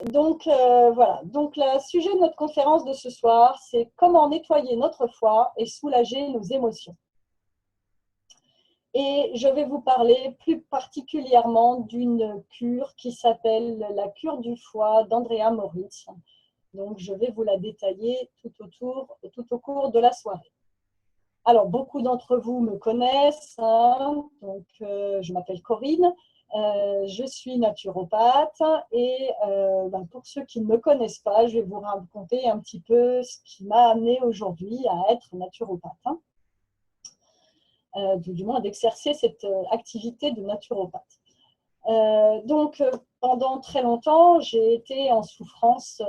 Voilà. Donc, le sujet de notre conférence de ce soir, c'est comment nettoyer notre foie et soulager nos émotions. Et je vais vous parler plus particulièrement d'une cure qui s'appelle la cure du foie d'Andrea Moritz. Donc, je vais vous la détailler tout au cours de la soirée. Alors, beaucoup d'entre vous me connaissent, hein, donc je m'appelle Corinne, je suis naturopathe et pour ceux qui ne me connaissent pas, je vais vous raconter un petit peu ce qui m'a amené aujourd'hui à être naturopathe, hein, du moins d'exercer cette activité de naturopathe. Pendant très longtemps, j'ai été en souffrance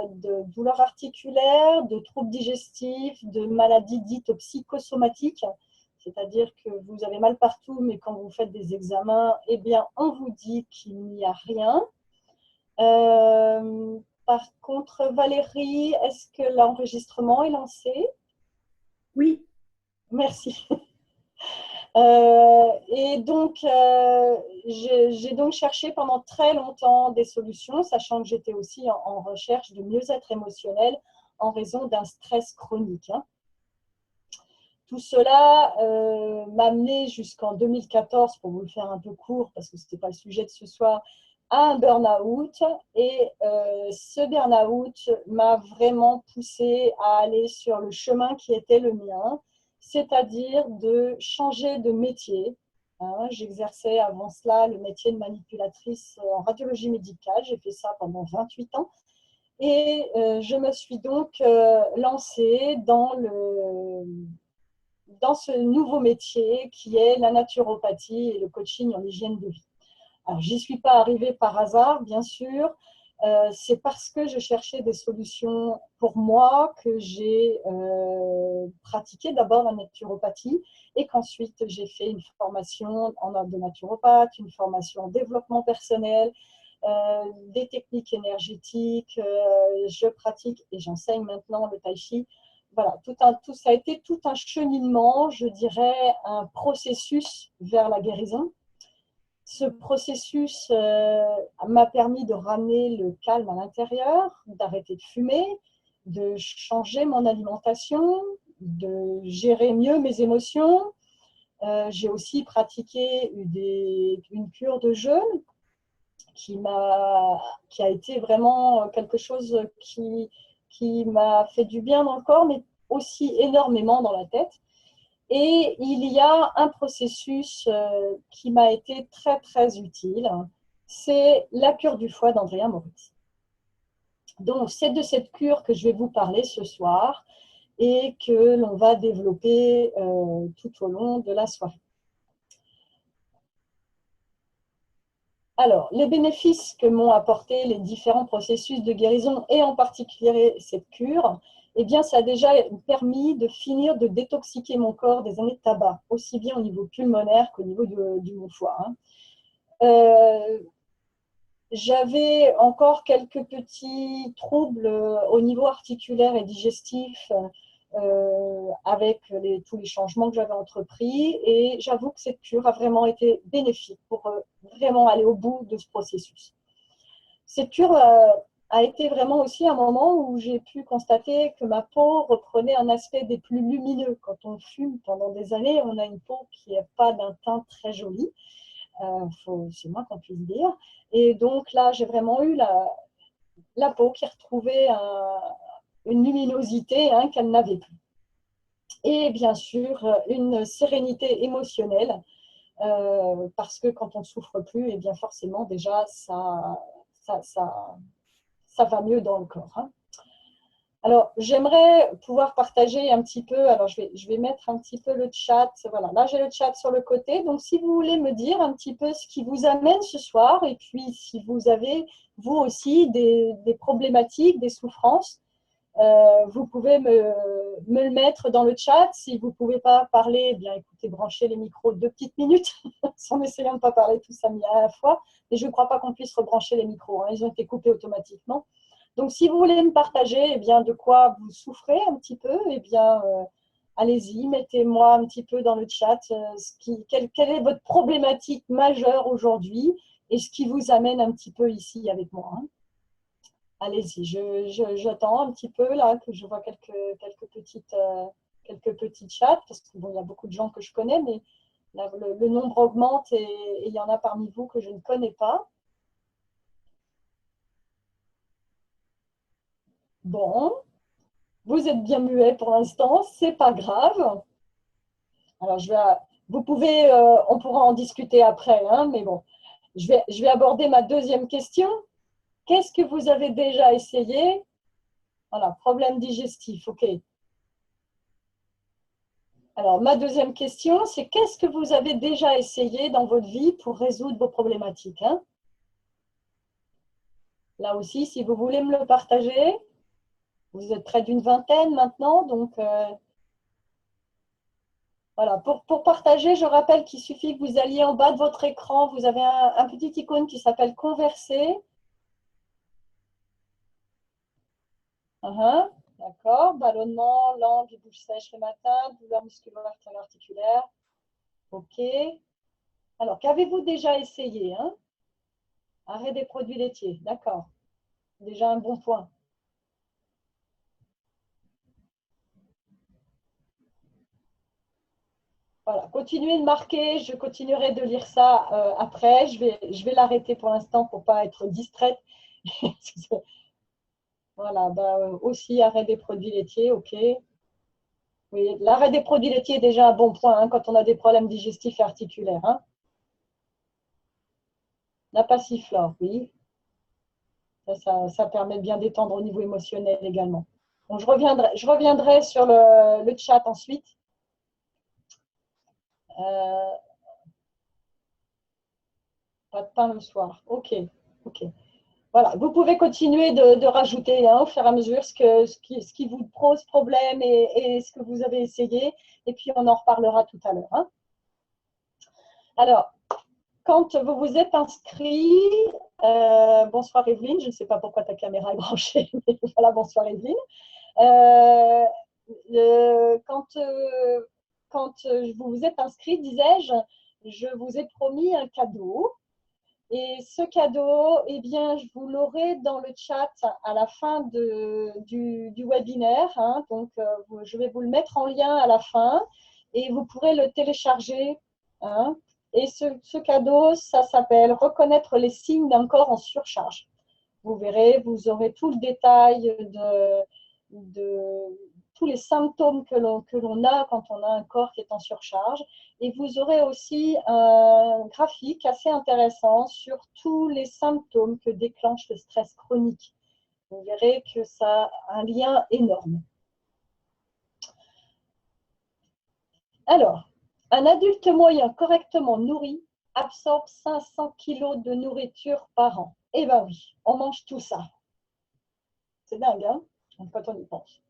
de douleurs articulaires, de troubles digestifs, de maladies dites psychosomatiques, c'est-à-dire que vous avez mal partout, mais quand vous faites des examens, eh bien, on vous dit qu'il n'y a rien. Par contre, Valérie, est-ce que l'enregistrement est lancé? Oui. Merci. J'ai donc cherché pendant très longtemps des solutions, sachant que j'étais aussi en recherche de mieux-être émotionnel en raison d'un stress chronique, hein. Tout cela m'a amené jusqu'en 2014, pour vous le faire un peu court, parce que ce n'était pas le sujet de ce soir, à un burn-out. Et ce burn-out m'a vraiment poussé à aller sur le chemin qui était le mien, c'est-à-dire de changer de métier. Hein, j'exerçais avant cela le métier de manipulatrice en radiologie médicale. J'ai fait ça pendant 28 ans. Et je me suis donc lancée dans ce nouveau métier qui est la naturopathie et le coaching en hygiène de vie. Alors, j'y suis pas arrivée par hasard, bien sûr. C'est parce que je cherchais des solutions pour moi que j'ai pratiqué d'abord la naturopathie et qu'ensuite j'ai fait une formation en de naturopathe, une formation en développement personnel, des techniques énergétiques. Je pratique et j'enseigne maintenant le tai chi. Voilà, ça a été tout un cheminement, je dirais, un processus vers la guérison. Ce processus m'a permis de ramener le calme à l'intérieur, d'arrêter de fumer, de changer mon alimentation, de gérer mieux mes émotions. J'ai aussi pratiqué une cure de jeûne qui a été vraiment quelque chose qui m'a fait du bien dans le corps, mais aussi énormément dans la tête. Et il y a un processus qui m'a été très, très utile. C'est la cure du foie d'Andrea Moritz. Donc, c'est de cette cure que je vais vous parler ce soir et que l'on va développer tout au long de la soirée. Alors, les bénéfices que m'ont apporté les différents processus de guérison et en particulier cette cure, eh bien, ça a déjà permis de finir de détoxiquer mon corps des années de tabac, aussi bien au niveau pulmonaire qu'au niveau du foie, hein. J'avais encore quelques petits troubles au niveau articulaire et digestif avec tous les changements que j'avais entrepris. Et j'avoue que cette cure a vraiment été bénéfique pour vraiment aller au bout de ce processus. Cette cure a été vraiment aussi un moment où j'ai pu constater que ma peau reprenait un aspect des plus lumineux. Quand on fume pendant des années, on a une peau qui n'est pas d'un teint très joli. C'est moins qu'on puisse dire. Et donc là, j'ai vraiment eu la peau qui retrouvait une luminosité, hein, qu'elle n'avait plus. Et bien sûr, une sérénité émotionnelle, parce que quand on ne souffre plus, et bien forcément, déjà, ça va mieux dans le corps, hein. Alors, j'aimerais pouvoir partager un petit peu, alors je vais mettre un petit peu le chat, voilà, là j'ai le chat sur le côté, donc si vous voulez me dire un petit peu ce qui vous amène ce soir, et puis si vous avez, vous aussi, des problématiques, des souffrances, vous pouvez me le mettre dans le chat. Si vous ne pouvez pas parler, eh bien écoutez, branchez les micros 2 petites minutes, en essayant de ne pas parler tous à la fois, et je ne crois pas qu'on puisse rebrancher les micros, hein, ils ont été coupés automatiquement. Donc, si vous voulez me partager eh bien, de quoi vous souffrez un petit peu, eh bien, allez-y, mettez-moi un petit peu dans le chat quelle est votre problématique majeure aujourd'hui et ce qui vous amène un petit peu ici avec moi, hein. Allez-y, j'attends un petit peu là, que je vois quelques petites chats, parce qu'il bon, y a beaucoup de gens que je connais, mais là, le nombre augmente et il y en a parmi vous que je ne connais pas. Bon, vous êtes bien muet pour l'instant, c'est pas grave. Alors, vous pouvez, on pourra en discuter après, hein, mais bon, je vais aborder ma deuxième question. Qu'est-ce que vous avez déjà essayé? Voilà, problème digestif, ok. Alors, ma deuxième question, c'est qu'est-ce que vous avez déjà essayé dans votre vie pour résoudre vos problématiques, hein? Là aussi, si vous voulez me le partager, vous êtes près d'une vingtaine maintenant, donc voilà. Pour partager, je rappelle qu'il suffit que vous alliez en bas de votre écran, vous avez un petit icône qui s'appelle Converser. D'accord. Ballonnement, langue et bouche sèche le matin, douleur musculaire articulaire. Ok. Alors, qu'avez-vous déjà essayé, hein? Arrêt des produits laitiers. D'accord. Déjà un bon point. Voilà. Continuez de marquer. Je continuerai de lire ça après. Je vais l'arrêter pour l'instant pour ne pas être distraite. Voilà. Bah, aussi, arrêt des produits laitiers. Ok. Oui, l'arrêt des produits laitiers est déjà un bon point, hein, quand on a des problèmes digestifs et articulaires, hein. La passiflore, oui. Ça permet de bien détendre au niveau émotionnel également. Donc, je reviendrai sur le chat ensuite. Pas de pain le soir. Ok. Voilà, vous pouvez continuer de rajouter, hein, au fur et à mesure ce qui vous pose problème et ce que vous avez essayé. Et puis, on en reparlera tout à l'heure, hein. Alors, quand vous vous êtes inscrit, bonsoir Evelyne, je ne sais pas pourquoi ta caméra est branchée, mais voilà, bonsoir Evelyne. Quand vous vous êtes inscrit, disais-je, je vous ai promis un cadeau. Et ce cadeau, eh bien, je vous l'aurai dans le chat à la fin du webinaire, hein. Donc, je vais vous le mettre en lien à la fin et vous pourrez le télécharger, hein. Et ce cadeau, ça s'appelle « Reconnaître les signes d'un corps en surcharge ». Vous verrez, vous aurez tout le détail de tous les symptômes que l'on a quand on a un corps qui est en surcharge. Et vous aurez aussi un graphique assez intéressant sur tous les symptômes que déclenche le stress chronique. Vous verrez que ça a un lien énorme. Alors, un adulte moyen correctement nourri absorbe 500 kg de nourriture par an. Eh bien oui, on mange tout ça. C'est dingue, hein, quand on y pense.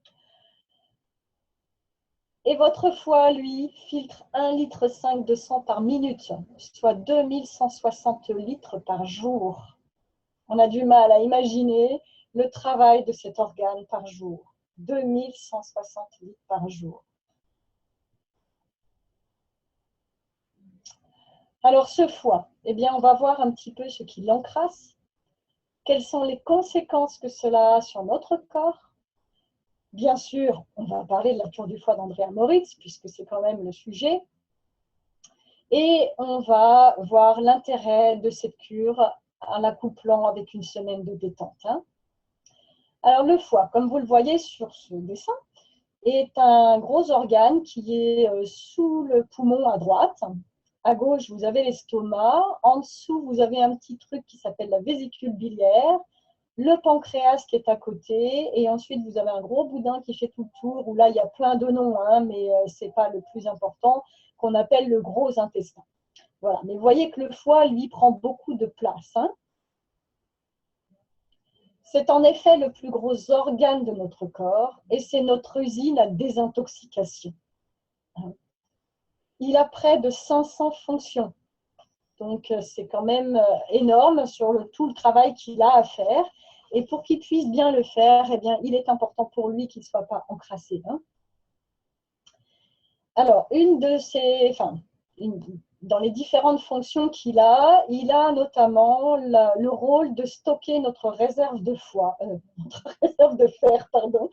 Et votre foie, lui, filtre 1,5 litre de sang par minute, soit 2160 litres par jour. On a du mal à imaginer le travail de cet organe par jour. 2160 litres par jour. Alors, ce foie, eh bien, on va voir un petit peu ce qui l'encrasse. Quelles sont les conséquences que cela a sur notre corps? Bien sûr, on va parler de la cure du foie d'Andrea Moritz, puisque c'est quand même le sujet. Et on va voir l'intérêt de cette cure en l'accouplant avec une semaine de détente, hein. Alors, le foie, comme vous le voyez sur ce dessin, est un gros organe qui est sous le poumon à droite. À gauche, vous avez l'estomac. En dessous, vous avez un petit truc qui s'appelle la vésicule biliaire. Le pancréas qui est à côté, et ensuite vous avez un gros boudin qui fait tout le tour, où là il y a plein de noms, hein, mais ce n'est pas le plus important, qu'on appelle le gros intestin. Voilà, mais vous voyez que le foie, lui, prend beaucoup de place, hein. C'est en effet le plus gros organe de notre corps, et c'est notre usine à désintoxication. Il a près de 500 fonctions, donc c'est quand même énorme sur tout le travail qu'il a à faire. Et pour qu'il puisse bien le faire, eh bien, il est important pour lui qu'il ne soit pas encrassé, hein. Alors, dans les différentes fonctions qu'il a, il a notamment le rôle de stocker notre réserve de foie, notre réserve de fer, pardon.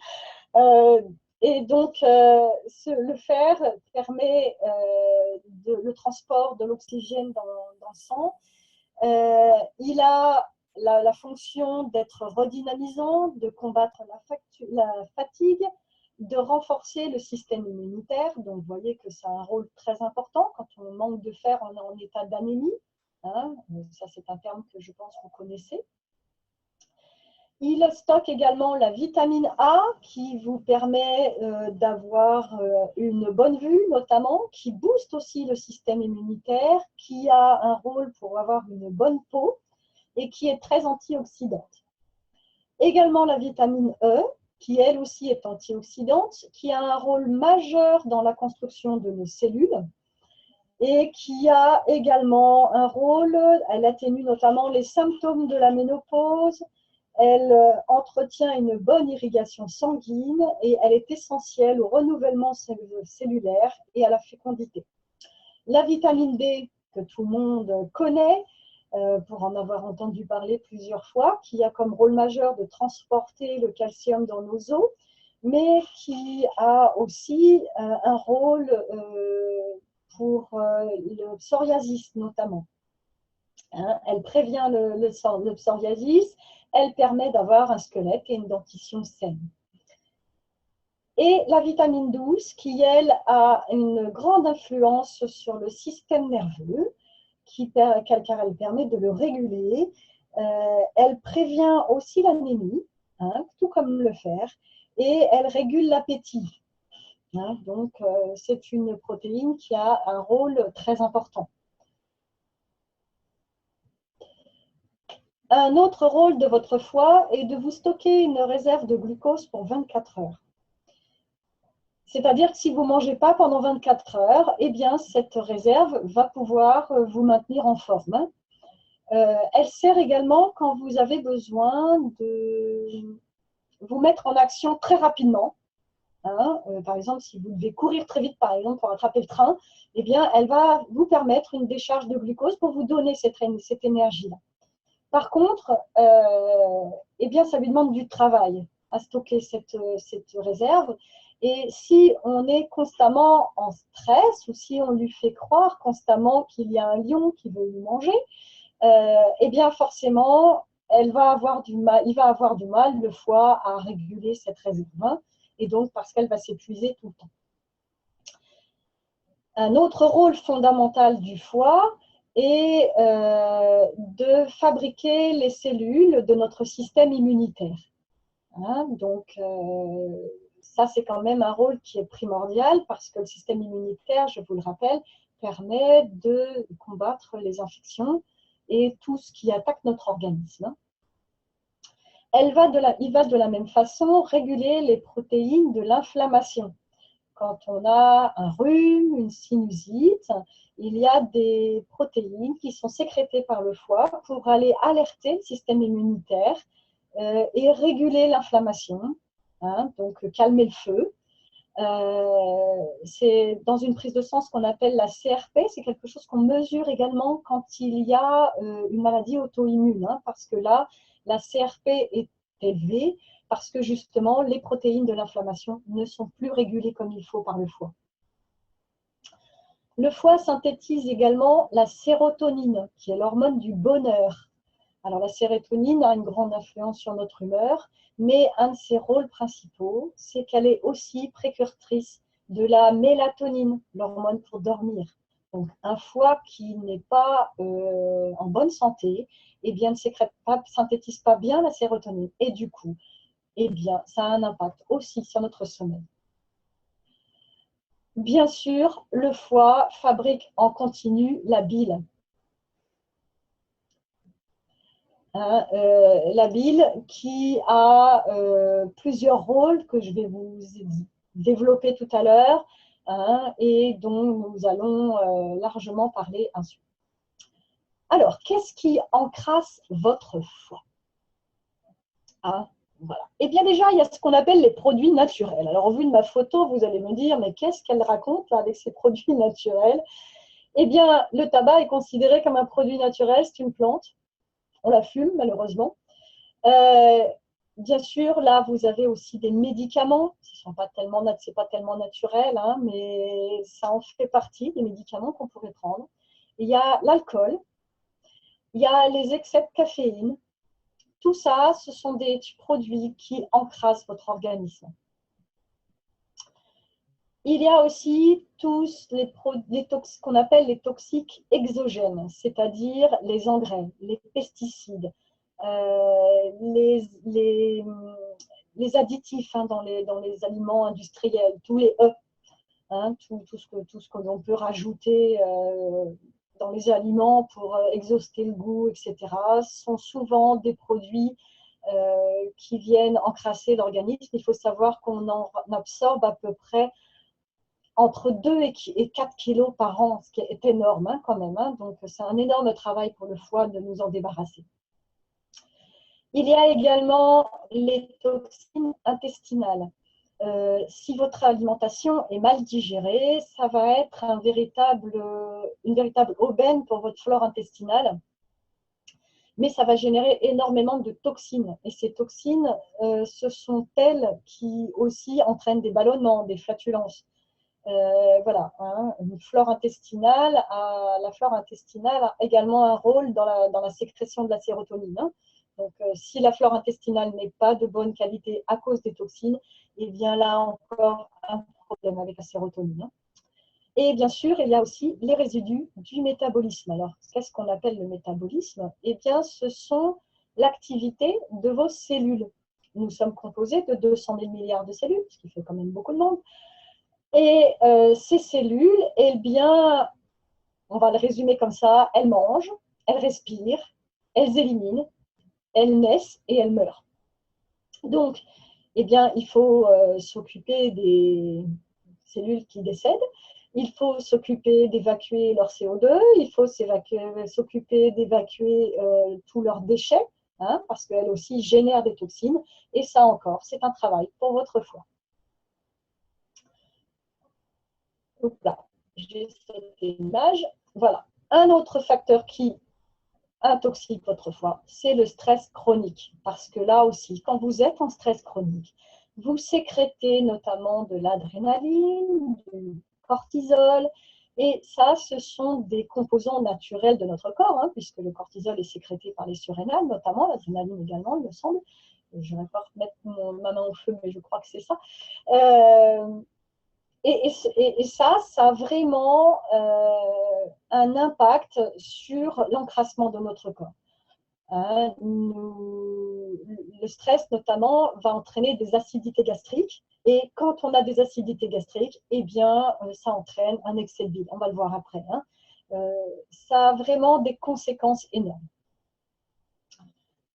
Et donc, le fer permet le transport de l'oxygène dans le sang. Il a la fonction d'être redynamisant, de combattre la fatigue, de renforcer le système immunitaire. Donc, vous voyez que ça a un rôle très important. Quand on manque de fer, on est en état d'anémie. Hein, ça, c'est un terme que je pense que vous connaissez. Il stocke également la vitamine A qui vous permet d'avoir une bonne vue notamment, qui booste aussi le système immunitaire, qui a un rôle pour avoir une bonne peau et qui est très antioxydante. Également la vitamine E qui elle aussi est antioxydante, qui a un rôle majeur dans la construction de nos cellules et qui a également un rôle, elle atténue notamment les symptômes de la ménopause. Elle entretient une bonne irrigation sanguine et elle est essentielle au renouvellement cellulaire et à la fécondité. La vitamine B, que tout le monde connaît, pour en avoir entendu parler plusieurs fois, qui a comme rôle majeur de transporter le calcium dans nos os, mais qui a aussi un rôle pour le psoriasis notamment. Hein, elle prévient le psoriasis. Elle permet d'avoir un squelette et une dentition saine. Et la vitamine 12, qui, elle, a une grande influence sur le système nerveux, car elle permet de le réguler. Elle prévient aussi l'anémie, hein, tout comme le fer, et elle régule l'appétit. Hein, donc, c'est une protéine qui a un rôle très important. Un autre rôle de votre foie est de vous stocker une réserve de glucose pour 24 heures. C'est-à-dire que si vous ne mangez pas pendant 24 heures, eh bien, cette réserve va pouvoir vous maintenir en forme. Elle sert également quand vous avez besoin de vous mettre en action très rapidement. Hein, par exemple, si vous devez courir très vite, par exemple, pour attraper le train, eh bien, elle va vous permettre une décharge de glucose pour vous donner cette énergie-là. Par contre, eh bien, ça lui demande du travail à stocker cette réserve. Et si on est constamment en stress ou si on lui fait croire constamment qu'il y a un lion qui veut lui manger, eh bien, forcément, il va avoir du mal, le foie, à réguler cette réserve. Et donc, parce qu'elle va s'épuiser tout le temps. Un autre rôle fondamental du foie, et de fabriquer les cellules de notre système immunitaire. Hein, donc, ça, c'est quand même un rôle qui est primordial parce que le système immunitaire, je vous le rappelle, permet de combattre les infections et tout ce qui attaque notre organisme. Il va de la même façon réguler les protéines de l'inflammation. Quand on a un rhume, une sinusite, il y a des protéines qui sont sécrétées par le foie pour aller alerter le système immunitaire et réguler l'inflammation, hein, donc calmer le feu. C'est dans une prise de sang ce qu'on appelle la CRP, c'est quelque chose qu'on mesure également quand il y a une maladie auto-immune, hein, parce que là, la CRP est élevée, parce que justement, les protéines de l'inflammation ne sont plus régulées comme il faut par le foie. Le foie synthétise également la sérotonine, qui est l'hormone du bonheur. Alors, la sérotonine a une grande influence sur notre humeur, mais un de ses rôles principaux, c'est qu'elle est aussi précursorice de la mélatonine, l'hormone pour dormir. Donc, un foie qui n'est pas en bonne santé, eh bien, ne synthétise pas bien la sérotonine. Et du coup, eh bien, ça a un impact aussi sur notre sommeil. Bien sûr, le foie fabrique en continu la bile. Hein, la bile qui a plusieurs rôles que je vais vous développer tout à l'heure, hein, et dont nous allons largement parler ensuite. Alors, qu'est-ce qui encrasse votre foie? Ah, voilà. Eh bien déjà, il y a ce qu'on appelle les produits naturels. Alors, au vu de ma photo, vous allez me dire, mais qu'est-ce qu'elle raconte là, avec ces produits naturels? Eh bien, le tabac est considéré comme un produit naturel, c'est une plante. On la fume, malheureusement. Bien sûr, là, vous avez aussi des médicaments. Ce n'est pas tellement naturel, hein, mais ça en fait partie des médicaments qu'on pourrait prendre. Il y a l'alcool, il y a les excès de caféine. Tout ça, ce sont des produits qui encrassent votre organisme. Il y a aussi tous ce qu'on appelle les toxiques exogènes, c'est-à-dire les engrais, les pesticides, les additifs hein, dans les aliments industriels, tous les E, hein, tout ce que l'on peut rajouter dans les aliments pour exhauster le goût, etc., sont souvent des produits qui viennent encrasser l'organisme. Il faut savoir qu'on en absorbe à peu près entre 2 et 4 kilos par an, ce qui est énorme hein, quand même. Hein. Donc, c'est un énorme travail pour le foie de nous en débarrasser. Il y a également les toxines intestinales. Si votre alimentation est mal digérée, ça va être une véritable aubaine pour votre flore intestinale. Mais ça va générer énormément de toxines. Et ces toxines, ce sont elles qui aussi entraînent des ballonnements, des flatulences. Voilà, hein, la flore intestinale a également un rôle dans la sécrétion de la sérotonine. Hein. Donc, si la flore intestinale n'est pas de bonne qualité à cause des toxines, eh bien là encore un problème avec la sérotonine. Hein. Et bien sûr, il y a aussi les résidus du métabolisme. Alors, qu'est-ce qu'on appelle le métabolisme? Eh bien, ce sont l'activité de vos cellules. Nous sommes composés de 200 000 milliards de cellules, ce qui fait quand même beaucoup de monde. Et ces cellules, eh bien, on va le résumer comme ça, elles mangent, elles respirent, elles éliminent, elles naissent et elles meurent. Donc, eh bien, il faut s'occuper des cellules qui décèdent, il faut s'occuper d'évacuer leur CO2, il faut s'occuper d'évacuer tous leurs déchets, hein, parce qu'elles aussi génèrent des toxines, et ça encore, c'est un travail pour votre foie. Donc là, j'ai cette image. Voilà. Un autre facteur qui intoxique votre foie, c'est le stress chronique. Parce que là aussi, quand vous êtes en stress chronique, vous sécrétez notamment de l'adrénaline, du cortisol, et ça, ce sont des composants naturels de notre corps, hein, puisque le cortisol est sécrété par les surrénales, notamment l'adrénaline également, il me semble. Je ne vais pas remettre ma main au feu, mais je crois que c'est ça. Et ça a vraiment un impact sur l'encrassement de notre corps. Hein, le stress, notamment, va entraîner des acidités gastriques. Et quand on a des acidités gastriques, eh bien, ça entraîne un excès de bile. On va le voir après. Hein. Ça a vraiment des conséquences énormes.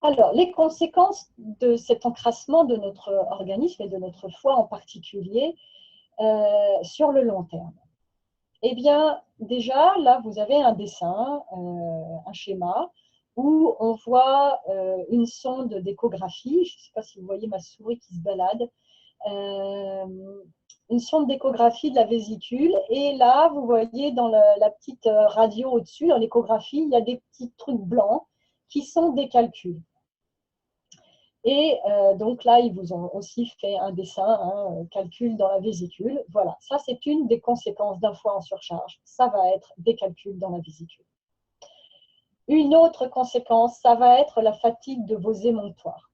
Alors, les conséquences de cet encrassement de notre organisme et de notre foie en particulier, sur le long terme. Eh bien, déjà, là, vous avez un dessin, un schéma, où on voit une sonde d'échographie. Je ne sais pas si vous voyez ma souris qui se balade. Une sonde d'échographie de la vésicule. Et là, vous voyez dans la petite radio au-dessus, dans l'échographie, il y a des petits trucs blancs qui sont des calculs. Et donc là, ils vous ont aussi fait un dessin, un calcul dans la vésicule. Voilà, ça c'est une des conséquences d'un foie en surcharge. Ça va être des calculs dans la vésicule. Une autre conséquence, ça va être la fatigue de vos émonctoires.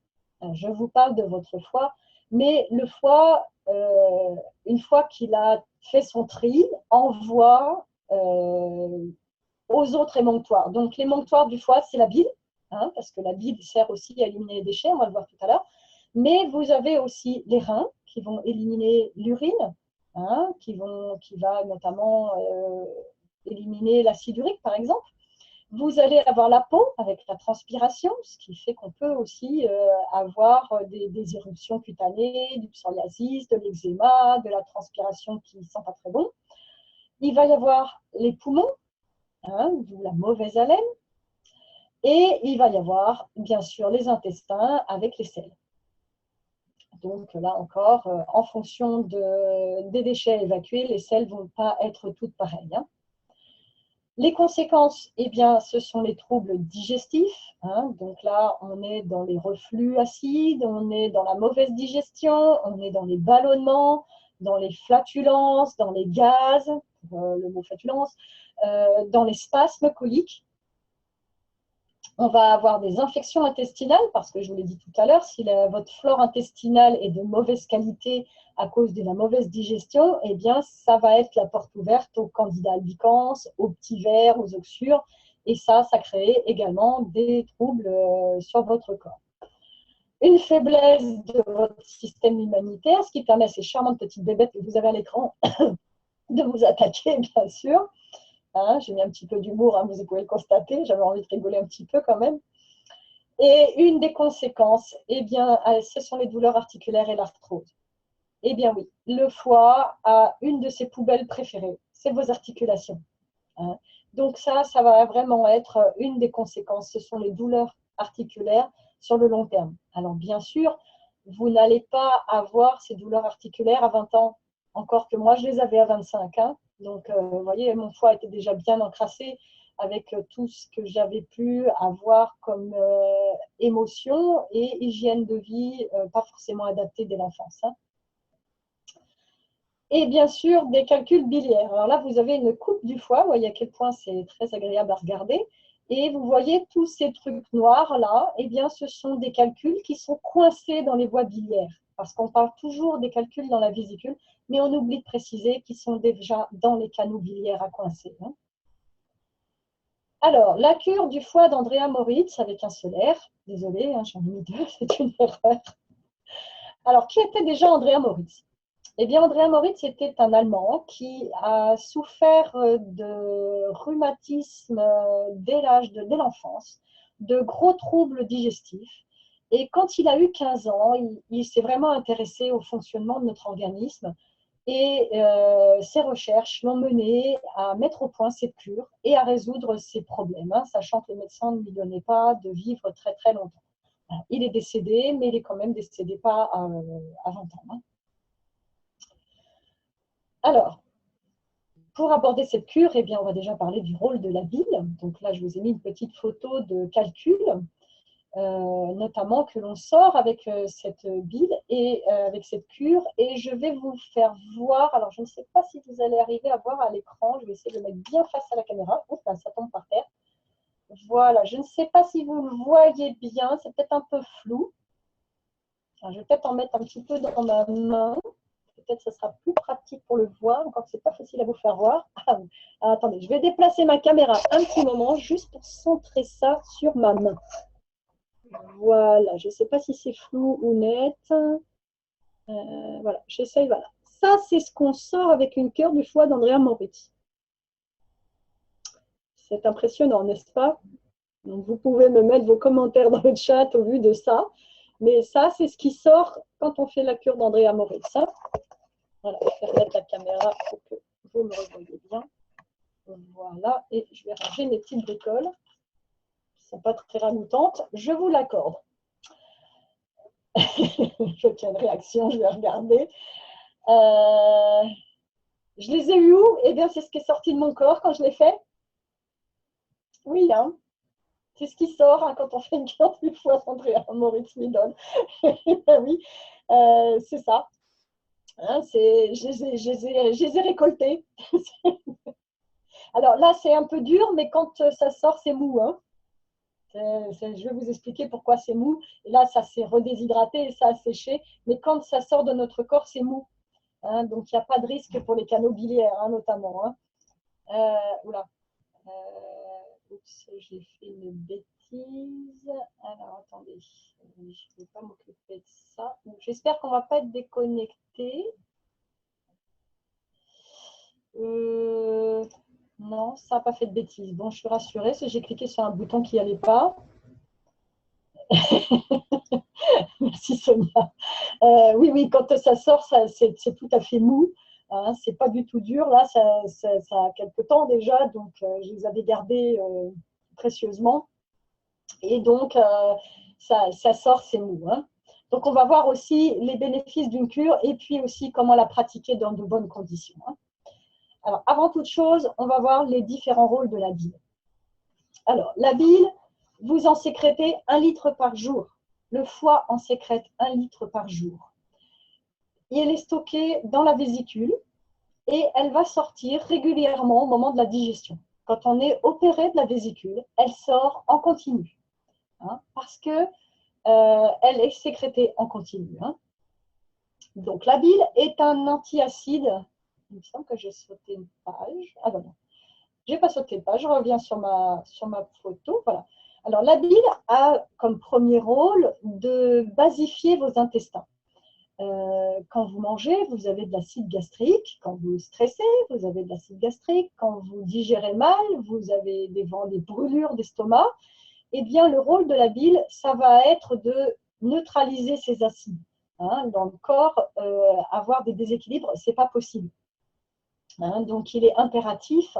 Je vous parle de votre foie, mais le foie, une fois qu'il a fait son tri, envoie aux autres émonctoires. Donc l'émonctoire du foie, c'est la bile. Hein, parce que la bile sert aussi à éliminer les déchets, on va le voir tout à l'heure. Mais vous avez aussi les reins qui vont éliminer l'urine, hein, qui va notamment éliminer l'acide urique, par exemple. Vous allez avoir la peau avec la transpiration, ce qui fait qu'on peut aussi avoir des éruptions cutanées, du psoriasis, de l'eczéma, de la transpiration qui ne sent pas très bon. Il va y avoir les poumons, hein, d'où la mauvaise haleine. Et il va y avoir, bien sûr, les intestins avec les selles. Donc là encore, en fonction des déchets évacués, les selles ne vont pas être toutes pareilles. Hein. Les conséquences, eh bien, ce sont les troubles digestifs. Hein. Donc là, on est dans les reflux acides, on est dans la mauvaise digestion, on est dans les ballonnements, dans les flatulences, dans les gaz, le mot flatulence, dans les spasmes coliques. On va avoir des infections intestinales, parce que je vous l'ai dit tout à l'heure, si votre flore intestinale est de mauvaise qualité à cause de la mauvaise digestion, eh bien, ça va être la porte ouverte aux candidats albicans, aux petits vers, aux oxyures, et ça crée également des troubles sur votre corps. Une faiblesse de votre système immunitaire, ce qui permet à ces charmantes petites bébêtes que vous avez à l'écran de vous attaquer, bien sûr. Hein, j'ai mis un petit peu d'humour, hein, vous pouvez le constater, j'avais envie de rigoler un petit peu quand même. Et une des conséquences, eh bien, ce sont les douleurs articulaires et l'arthrose. Eh bien oui, le foie a une de ses poubelles préférées, c'est vos articulations. Hein. Donc ça va vraiment être une des conséquences, ce sont les douleurs articulaires sur le long terme. Alors bien sûr, vous n'allez pas avoir ces douleurs articulaires à 20 ans, encore que moi je les avais à 25 ans. Donc vous voyez, mon foie était déjà bien encrassé avec tout ce que j'avais pu avoir comme émotion et hygiène de vie pas forcément adaptée dès l'enfance. Hein. Et bien sûr, des calculs biliaires. Alors là, vous avez une coupe du foie, vous voyez à quel point c'est très agréable à regarder. Et vous voyez tous ces trucs noirs là, eh bien, ce sont des calculs qui sont coincés dans les voies biliaires. Parce qu'on parle toujours des calculs dans la vésicule, mais on oublie de préciser qu'ils sont déjà dans les canaux biliaires à coincer. Hein. Alors, la cure du foie d'Andrea Moritz avec un solaire. Désolée, hein, j'en ai mis deux, c'est une erreur. Alors, qui était déjà Andrea Moritz? Eh bien, Andrea Moritz était un Allemand qui a souffert de rhumatisme dès l'enfance, de gros troubles digestifs. Et quand il a eu 15 ans, il s'est vraiment intéressé au fonctionnement de notre organisme. Et ses recherches l'ont mené à mettre au point cette cure et à résoudre ses problèmes, hein, sachant que les médecins ne lui donnaient pas de vivre très très longtemps. Il est décédé, mais il est quand même décédé pas à 20 ans. Hein. Alors, pour aborder cette cure, eh bien, on va déjà parler du rôle de la bile. Donc là, je vous ai mis une petite photo de calcul, notamment que l'on sort avec cette bile et avec cette cure. Et je vais vous faire voir, alors je ne sais pas si vous allez arriver à voir à l'écran, je vais essayer de le mettre bien face à la caméra. Oups, là, ça tombe par terre. Voilà, je ne sais pas si vous le voyez bien, c'est peut-être un peu flou. Alors, je vais peut-être en mettre un petit peu dans ma main. Peut-être que ce sera plus pratique pour le voir, encore que ce n'est pas facile à vous faire voir. Ah, attendez, je vais déplacer ma caméra un petit moment, juste pour centrer ça sur ma main. Voilà, je ne sais pas si c'est flou ou net. Voilà, j'essaye, voilà. Ça, c'est ce qu'on sort avec une cure du foie d'Andrea Moritz. C'est impressionnant, n'est-ce pas? Donc, vous pouvez me mettre vos commentaires dans le chat au vu de ça. Mais ça, c'est ce qui sort quand on fait la cure d'Andrea Moritz. Hein. Voilà, je vais remettre la caméra pour que vous me revoyez bien. Voilà, et je vais ranger mes petites bricoles. Elles ne sont pas très ramoutantes. Je vous l'accorde. Je tiens une réaction, je vais regarder. Je les ai eues où? Eh bien, c'est ce qui est sorti de mon corps quand je l'ai fait. Oui, hein. C'est ce qui sort hein, quand on fait une cure du foie d'Andrea Moritz Midon. Oui, c'est ça. Hein, je les ai récoltés. Alors là, c'est un peu dur, mais quand ça sort, c'est mou. Hein. Je vais vous expliquer pourquoi c'est mou. Et là, ça s'est redéshydraté et ça a séché. Mais quand ça sort de notre corps, c'est mou. Hein, donc, il n'y a pas de risque pour les canaux biliaires, hein, notamment. Hein. Oula. Oups, j'ai fait une bêtise. Alors, attendez. Je ne vais pas m'occuper de ça. J'espère qu'on ne va pas être déconnecté. Non, ça n'a pas fait de bêtises. Bon, je suis rassurée, j'ai cliqué sur un bouton qui n'allait pas. Merci Sonia. Oui, quand ça sort, c'est tout à fait mou. Hein, c'est pas du tout dur. Là, ça a quelques temps déjà, donc je les avais gardés précieusement. Et donc, ça sort, c'est mou. Hein. Donc, on va voir aussi les bénéfices d'une cure et puis aussi comment la pratiquer dans de bonnes conditions. Hein. Alors, avant toute chose, on va voir les différents rôles de la bile. Alors, la bile, vous en sécrétez 1 litre par jour. Le foie en sécrète 1 litre par jour. Et elle est stockée dans la vésicule et elle va sortir régulièrement au moment de la digestion. Quand on est opéré de la vésicule, elle sort en continu, hein, parce que elle est sécrétée en continu. Hein. Donc, la bile est un antiacide. Il me semble que j'ai sauté une page. Ah ben non, je n'ai pas sauté de page. Je reviens sur ma photo. Voilà. Alors, la bile a comme premier rôle de basifier vos intestins. Quand vous mangez, vous avez de l'acide gastrique. Quand vous stressez, vous avez de l'acide gastrique. Quand vous digérez mal, vous avez des brûlures d'estomac. Eh bien, le rôle de la bile, ça va être de neutraliser ces acides. Hein, dans le corps, avoir des déséquilibres, ce n'est pas possible. Hein, donc, il est impératif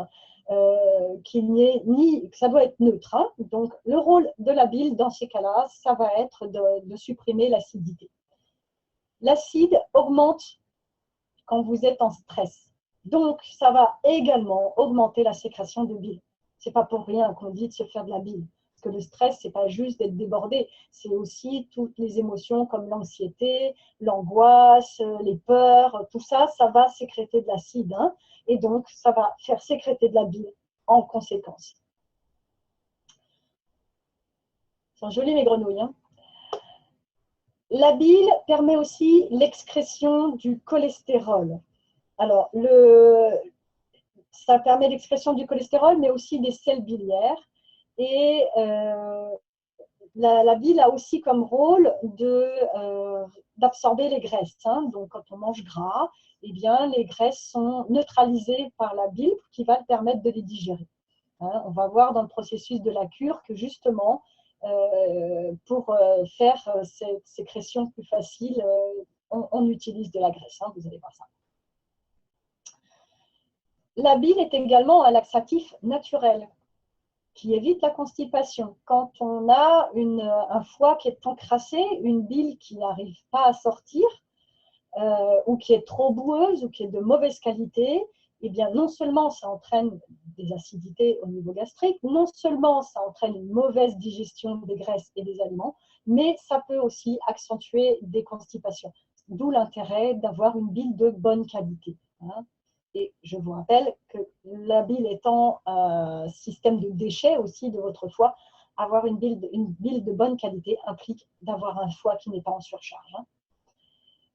qu'il n'y ait ni, que ça doit être neutre. Hein. Donc, le rôle de la bile, dans ces cas-là, ça va être de supprimer l'acidité. L'acide augmente quand vous êtes en stress. Donc, ça va également augmenter la sécrétion de bile. Ce n'est pas pour rien qu'on dit de se faire de la bile. Parce que le stress, ce n'est pas juste d'être débordé, c'est aussi toutes les émotions comme l'anxiété, l'angoisse, les peurs, tout ça, ça va sécréter de l'acide. Hein, et donc, ça va faire sécréter de la bile en conséquence. Elles sont jolies mes grenouilles. Hein. La bile permet aussi l'excrétion du cholestérol. Alors, ça permet l'excrétion du cholestérol, mais aussi des sels biliaires. Et la bile a aussi comme rôle d'absorber les graisses. Hein. Donc, quand on mange gras, eh bien, les graisses sont neutralisées par la bile qui va permettre de les digérer. Hein. On va voir dans le processus de la cure que justement, pour faire cette sécrétion plus facile, on utilise de la graisse. Hein. Vous allez voir ça. La bile est également un laxatif naturel qui évite la constipation. Quand on a un foie qui est encrassé, une bile qui n'arrive pas à sortir, ou qui est trop boueuse, ou qui est de mauvaise qualité, eh bien, non seulement ça entraîne des acidités au niveau gastrique, non seulement ça entraîne une mauvaise digestion des graisses et des aliments, mais ça peut aussi accentuer des constipations. D'où l'intérêt d'avoir une bile de bonne qualité. Hein. Et je vous rappelle que la bile étant un système de déchets aussi de votre foie, avoir une bile de bonne qualité implique d'avoir un foie qui n'est pas en surcharge. Hein.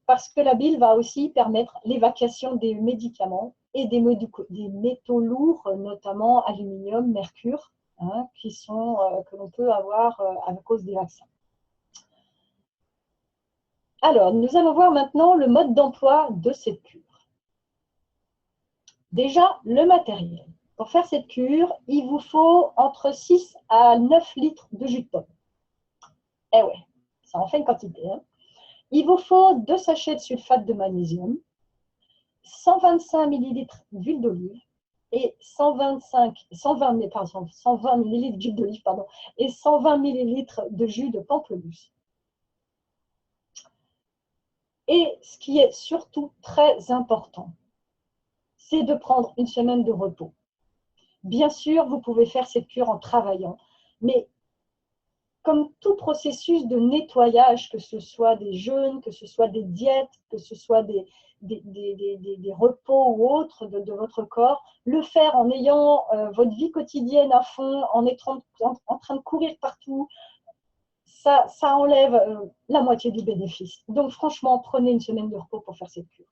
Parce que la bile va aussi permettre l'évacuation des médicaments et des métaux lourds, notamment aluminium, mercure, hein, que l'on peut avoir à cause des vaccins. Alors, nous allons voir maintenant le mode d'emploi de cette cure. Déjà, le matériel. Pour faire cette cure, il vous faut entre 6 à 9 litres de jus de pomme. Eh ouais, ça en fait une quantité. Hein. Il vous faut 2 sachets de sulfate de magnésium, 125 ml d'huile d'olive et 120 ml d'huile d'olive et 120 ml de jus de pamplemousse. Et ce qui est surtout très important, c'est de prendre une semaine de repos. Bien sûr, vous pouvez faire cette cure en travaillant, mais comme tout processus de nettoyage, que ce soit des jeûnes, que ce soit des diètes, que ce soit des repos ou autres de votre corps, le faire en ayant votre vie quotidienne à fond, en étant en train de courir partout, ça enlève la moitié du bénéfice. Donc franchement, prenez une semaine de repos pour faire cette cure.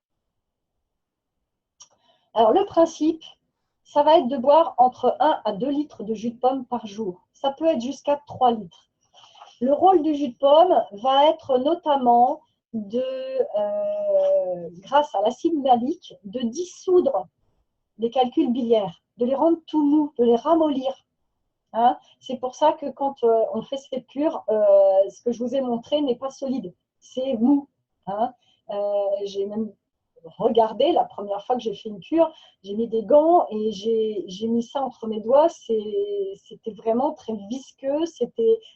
Alors le principe, ça va être de boire entre 1 à 2 litres de jus de pomme par jour. Ça peut être jusqu'à 3 litres. Le rôle du jus de pomme va être notamment grâce à l'acide malique, de dissoudre les calculs biliaires, de les rendre tout mous, de les ramollir. Hein. C'est pour ça que quand on fait cette cure, ce que je vous ai montré n'est pas solide, c'est mou. Hein. J'ai même regardé la première fois que j'ai fait une cure, j'ai mis des gants et j'ai mis ça entre mes doigts, c'était vraiment très visqueux,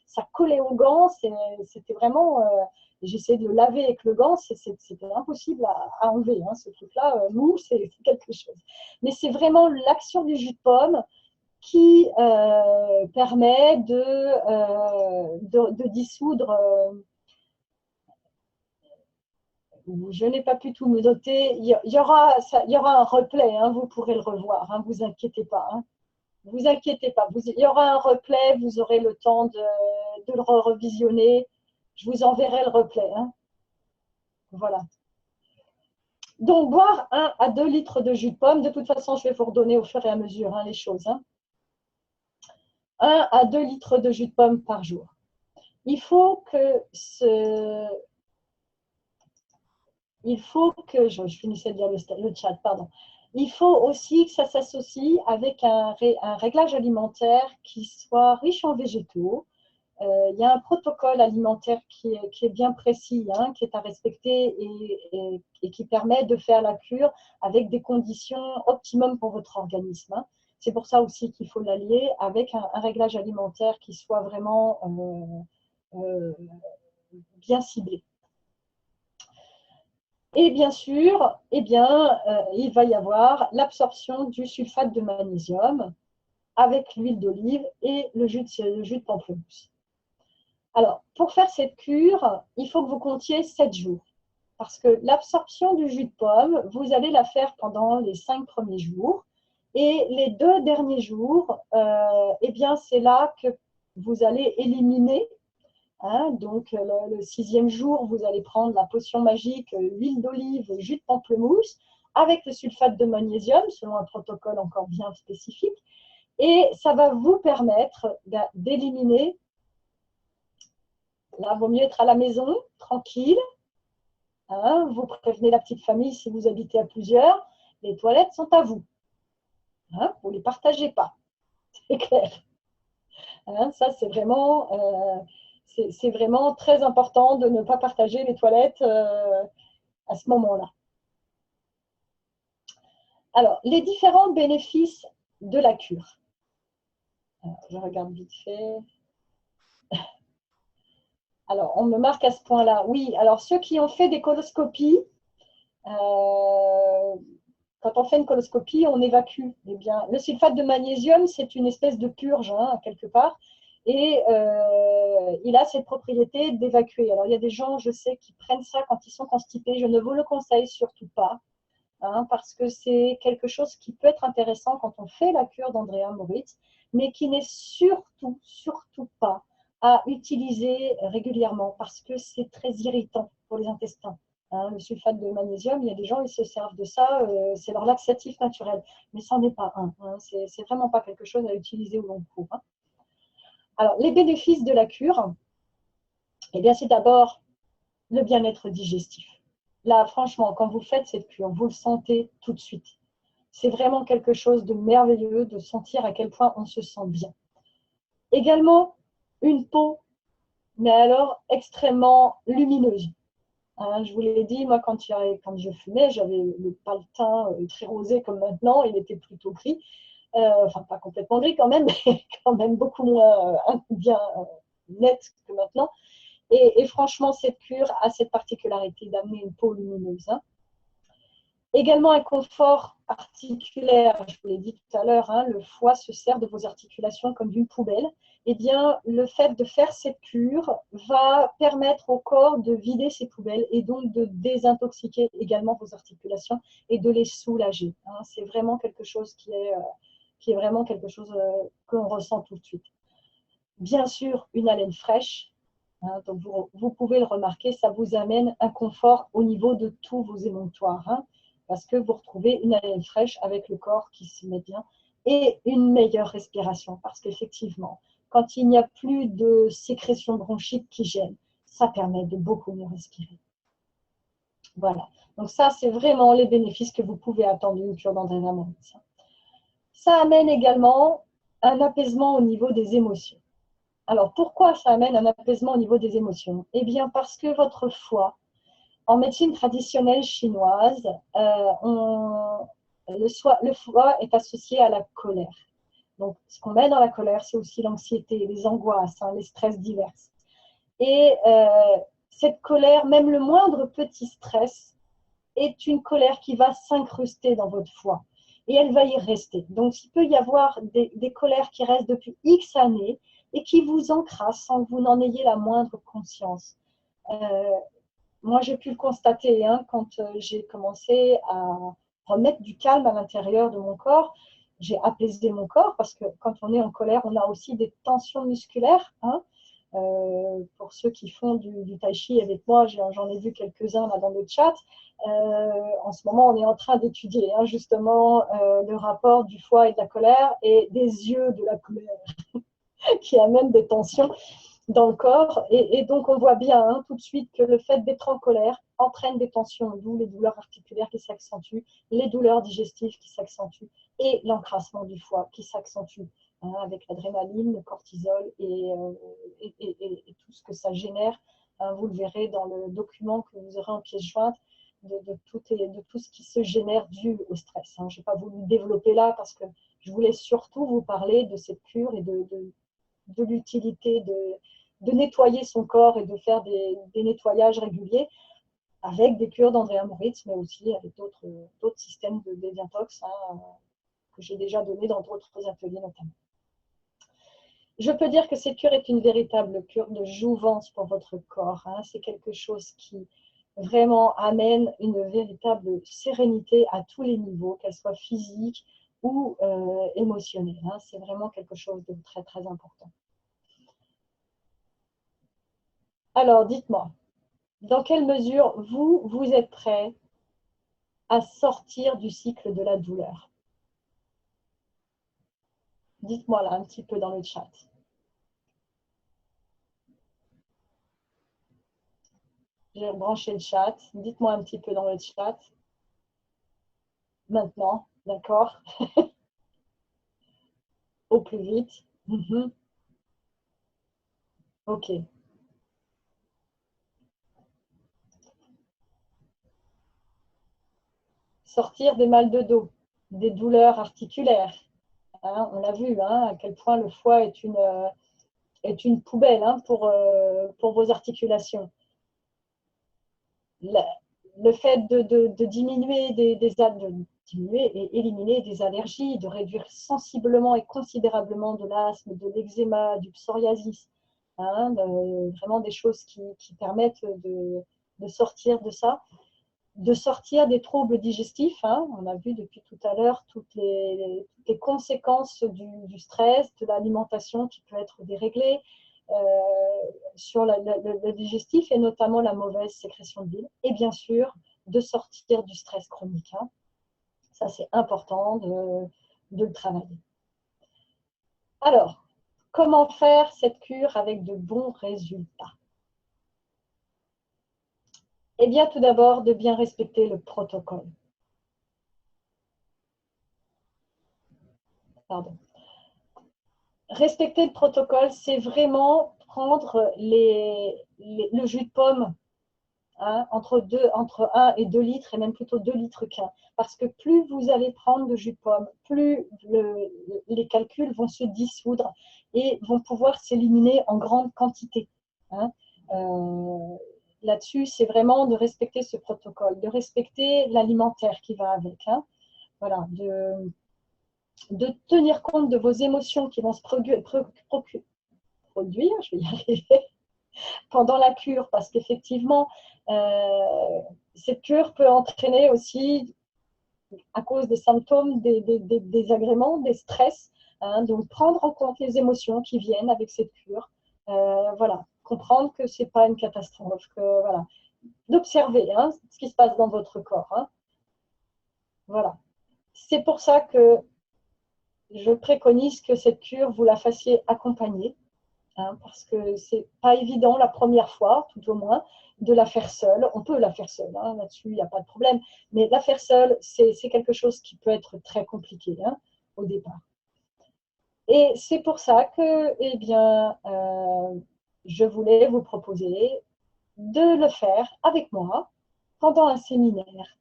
ça collait aux gants, c'était vraiment Et j'essayais de le laver avec le gant, c'était impossible à enlever. Hein, ce truc-là, mou, c'est quelque chose. Mais c'est vraiment l'action du jus de pomme qui permet de dissoudre. Je n'ai pas pu tout me noter. Il y aura un replay, hein, vous pourrez le revoir, hein, vous inquiétez pas. Hein. Vous inquiétez pas, il y aura un replay, vous aurez le temps de le revisionner. Je vous enverrai le replay. Hein. Voilà. Donc, boire 1 à 2 litres de jus de pomme. De toute façon, je vais vous redonner au fur et à mesure hein, les choses. Hein. 1 à 2 litres de jus de pomme par jour. Il faut que je finissais de lire le chat, pardon. Il faut aussi que ça s'associe avec un réglage alimentaire qui soit riche en végétaux. Il y a un protocole alimentaire qui est bien précis, hein, qui est à respecter et qui permet de faire la cure avec des conditions optimum pour votre organisme. Hein. C'est pour ça aussi qu'il faut l'allier avec un réglage alimentaire qui soit vraiment bien ciblé. Et bien sûr, il va y avoir l'absorption du sulfate de magnésium avec l'huile d'olive et le jus de pamplemousse. Alors, pour faire cette cure, il faut que vous comptiez 7 jours. Parce que l'absorption du jus de pomme, vous allez la faire pendant les 5 premiers jours. Et les 2 derniers jours, c'est là que vous allez éliminer. Hein, donc, le 6e jour, vous allez prendre la potion magique, huile d'olive, jus de pamplemousse, avec le sulfate de magnésium, selon un protocole encore bien spécifique. Et ça va vous permettre d'éliminer. Là, il vaut mieux être à la maison, tranquille. Hein, vous prévenez la petite famille si vous habitez à plusieurs. Les toilettes sont à vous. Hein, vous ne les partagez pas. C'est clair. Hein, ça, c'est vraiment très important de ne pas partager les toilettes à ce moment-là. Alors, les différents bénéfices de la cure. Alors, je regarde vite fait. Alors, on me marque à ce point-là. Oui, alors ceux qui ont fait des coloscopies, quand on fait une coloscopie, on évacue. Eh bien, le sulfate de magnésium, c'est une espèce de purge, hein, quelque part. Et il a cette propriété d'évacuer. Alors, il y a des gens, je sais, qui prennent ça quand ils sont constipés. Je ne vous le conseille surtout pas, hein, parce que c'est quelque chose qui peut être intéressant quand on fait la cure d'Andrea Moritz, mais qui n'est surtout pas à utiliser régulièrement parce que c'est très irritant pour les intestins. Hein, le sulfate de magnésium, il y a des gens qui se servent de ça, c'est leur laxatif naturel, mais ça n'est pas un. Hein, c'est vraiment pas quelque chose à utiliser au long cours. Hein. Alors, les bénéfices de la cure, eh bien, c'est d'abord le bien-être digestif. Là, franchement, quand vous faites cette cure, vous le sentez tout de suite. C'est vraiment quelque chose de merveilleux de sentir à quel point on se sent bien. Également, une peau, mais alors extrêmement lumineuse. Hein, je vous l'ai dit, moi, quand je fumais, j'avais pas le teint très rosé comme maintenant, il était plutôt gris. Enfin, pas complètement gris quand même, mais quand même beaucoup moins bien net que maintenant. Et franchement, cette cure a cette particularité d'amener une peau lumineuse. Hein. Également un confort articulaire, je vous l'ai dit tout à l'heure, hein, le foie se sert de vos articulations comme d'une poubelle. Eh bien, le fait de faire cette cure va permettre au corps de vider ces poubelles et donc de désintoxiquer également vos articulations et de les soulager. Hein. C'est vraiment quelque chose qui est vraiment quelque chose qu'on ressent tout de suite. Bien sûr, une haleine fraîche. Hein, donc vous pouvez le remarquer, ça vous amène un confort au niveau de tous vos émonctoires. Hein, parce que vous retrouvez une haleine fraîche avec le corps qui se met bien et une meilleure respiration. Parce qu'effectivement, quand il n'y a plus de sécrétion bronchique qui gêne, ça permet de beaucoup mieux respirer. Voilà. Donc ça, c'est vraiment les bénéfices que vous pouvez attendre d'une cure d'Andrea Moritz. Ça amène également un apaisement au niveau des émotions. Alors, pourquoi ça amène un apaisement au niveau des émotions? Eh bien, parce que votre foie, en médecine traditionnelle chinoise, le foie est associé à la colère. Donc, ce qu'on met dans la colère, c'est aussi l'anxiété, les angoisses, hein, les stress divers. Et cette colère, même le moindre petit stress, est une colère qui va s'incruster dans votre foie et elle va y rester. Donc, il peut y avoir des colères qui restent depuis X années et qui vous encrassent sans que vous n'en ayez la moindre conscience. Moi, j'ai pu le constater quand j'ai commencé à remettre du calme à l'intérieur de mon corps. J'ai apaisé mon corps parce que quand on est en colère, on a aussi des tensions musculaires. Pour ceux qui font du tai chi avec moi, j'en ai vu quelques-uns là dans le chat. En ce moment, on est en train d'étudier justement le rapport du foie et de la colère et des yeux de la colère qui amènent des tensions dans le corps. Et donc, on voit bien tout de suite que le fait d'être en colère entraîne des tensions, d'où les douleurs articulaires qui s'accentuent, les douleurs digestives qui s'accentuent et l'encrassement du foie qui s'accentue avec l'adrénaline, le cortisol et tout ce que ça génère. Vous le verrez dans le document que vous aurez en pièce jointe de tout ce qui se génère dû au stress. Je n'ai pas voulu développer là parce que je voulais surtout vous parler de cette cure et de l'utilité de nettoyer son corps et de faire des nettoyages réguliers avec des cures d'Andrea Moritz, mais aussi avec d'autres systèmes de désintox que j'ai déjà donné dans d'autres ateliers notamment. Je peux dire que cette cure est une véritable cure de jouvence pour votre corps. C'est quelque chose qui vraiment amène une véritable sérénité à tous les niveaux, qu'elle soit physique ou émotionnelle. C'est vraiment quelque chose de très, très important. Alors, dites-moi, dans quelle mesure vous êtes prêt à sortir du cycle de la douleur? Dites-moi là un petit peu dans le chat. J'ai branché le chat. Dites-moi un petit peu dans le chat. Maintenant, d'accord? Au plus vite. Ok. Sortir des mal de dos, des douleurs articulaires. On l'a vu, à quel point le foie est une poubelle pour vos articulations. Le fait de diminuer diminuer et éliminer des allergies, de réduire sensiblement et considérablement de l'asthme, de l'eczéma, du psoriasis, vraiment des choses qui permettent de sortir de ça, de sortir des troubles digestifs. On a vu depuis tout à l'heure toutes les conséquences du stress, de l'alimentation qui peut être déréglée, sur le digestif et notamment la mauvaise sécrétion de bile. Et bien sûr, de sortir du stress chronique. Ça, c'est important de le travailler. Alors, comment faire cette cure avec de bons résultats? Eh bien, tout d'abord, de bien respecter le protocole. Pardon. Respecter le protocole, c'est vraiment prendre le jus de pomme entre 1 et 2 litres, et même plutôt 2 litres qu'un. Parce que plus vous allez prendre de jus de pomme, plus les calculs vont se dissoudre et vont pouvoir s'éliminer en grande quantité. Là-dessus, c'est vraiment de respecter ce protocole, de respecter l'alimentaire qui va avec. Voilà, de tenir compte de vos émotions qui vont se produire, je vais y arriver, pendant la cure, parce qu'effectivement, cette cure peut entraîner aussi, à cause des symptômes, des désagréments, des stress. Donc, prendre en compte les émotions qui viennent avec cette cure. Voilà, comprendre que ce n'est pas une catastrophe, que, voilà, d'observer ce qui se passe dans votre corps. Voilà. C'est pour ça que je préconise que cette cure, vous la fassiez accompagner. Parce que c'est pas évident la première fois, tout au moins, de la faire seule. On peut la faire seule, là-dessus, il n'y a pas de problème. Mais la faire seule, c'est quelque chose qui peut être très compliqué au départ. Et c'est pour ça que, eh bien, je voulais vous proposer de le faire avec moi pendant un séminaire.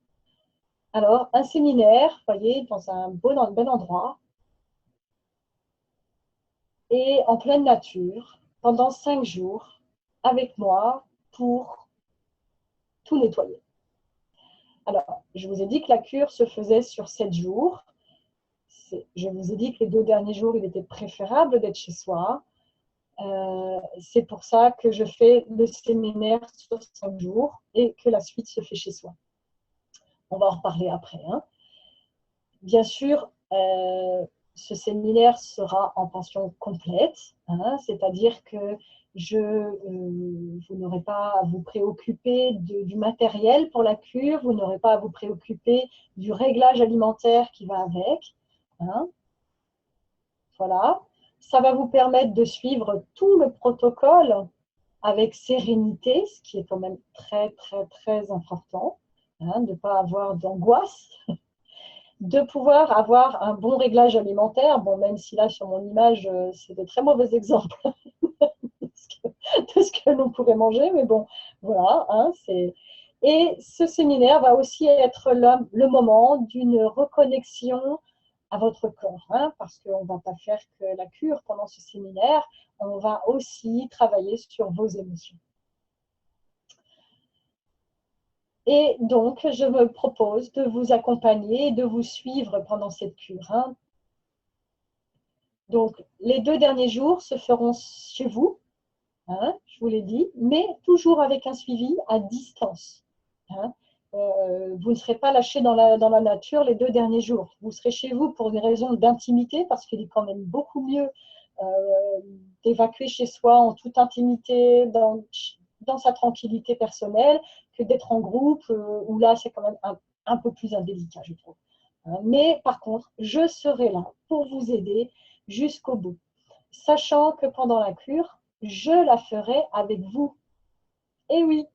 Alors, un séminaire, vous voyez, dans un bel endroit et en pleine nature, pendant 5 jours, avec moi, pour tout nettoyer. Alors, je vous ai dit que la cure se faisait sur 7 jours. Je vous ai dit que les 2 derniers jours, il était préférable d'être chez soi. C'est pour ça que je fais le séminaire sur 5 jours et que la suite se fait chez soi. On va en reparler après. Hein. Bien sûr, ce séminaire sera en pension complète, hein, c'est-à-dire que vous n'aurez pas à vous préoccuper du matériel pour la cure, vous n'aurez pas à vous préoccuper du réglage alimentaire qui va avec. Hein. Voilà. Ça va vous permettre de suivre tout le protocole avec sérénité, ce qui est quand même très, très, très important, hein, de ne pas avoir d'angoisse, de pouvoir avoir un bon réglage alimentaire. Bon, même si là, sur mon image, c'est de très mauvais exemples de ce que l'on pourrait manger, mais bon, voilà. Hein, et ce séminaire va aussi être le moment d'une reconnexion à votre corps, hein, parce qu'on ne va pas faire que la cure pendant ce séminaire, on va aussi travailler sur vos émotions. Et donc, je me propose de vous accompagner et de vous suivre pendant cette cure. Hein. Donc, les 2 derniers jours se feront chez vous, hein, je vous l'ai dit, mais toujours avec un suivi à distance. Hein. Vous ne serez pas lâché dans la nature les 2 derniers jours. Vous serez chez vous pour des raisons d'intimité, parce qu'il est quand même beaucoup mieux d'évacuer chez soi en toute intimité, dans sa tranquillité personnelle, que d'être en groupe, où là, c'est quand même un peu plus indélicat, je trouve. Mais par contre, je serai là pour vous aider jusqu'au bout, sachant que pendant la cure, je la ferai avec vous. Et oui,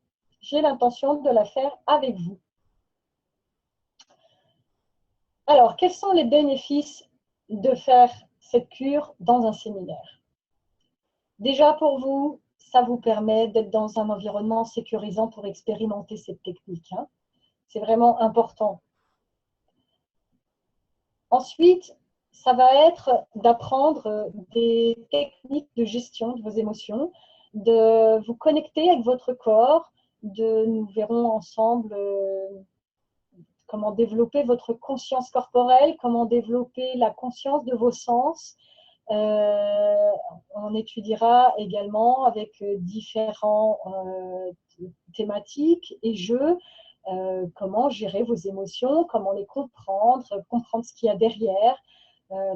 j'ai l'intention de la faire avec vous. Alors, quels sont les bénéfices de faire cette cure dans un séminaire? Déjà pour vous, ça vous permet d'être dans un environnement sécurisant pour expérimenter cette technique. Hein. C'est vraiment important. Ensuite, ça va être d'apprendre des techniques de gestion de vos émotions, de vous connecter avec votre corps, nous verrons ensemble comment développer votre conscience corporelle, comment développer la conscience de vos sens. On étudiera également avec différents thématiques et jeux, comment gérer vos émotions, comment les comprendre ce qu'il y a derrière.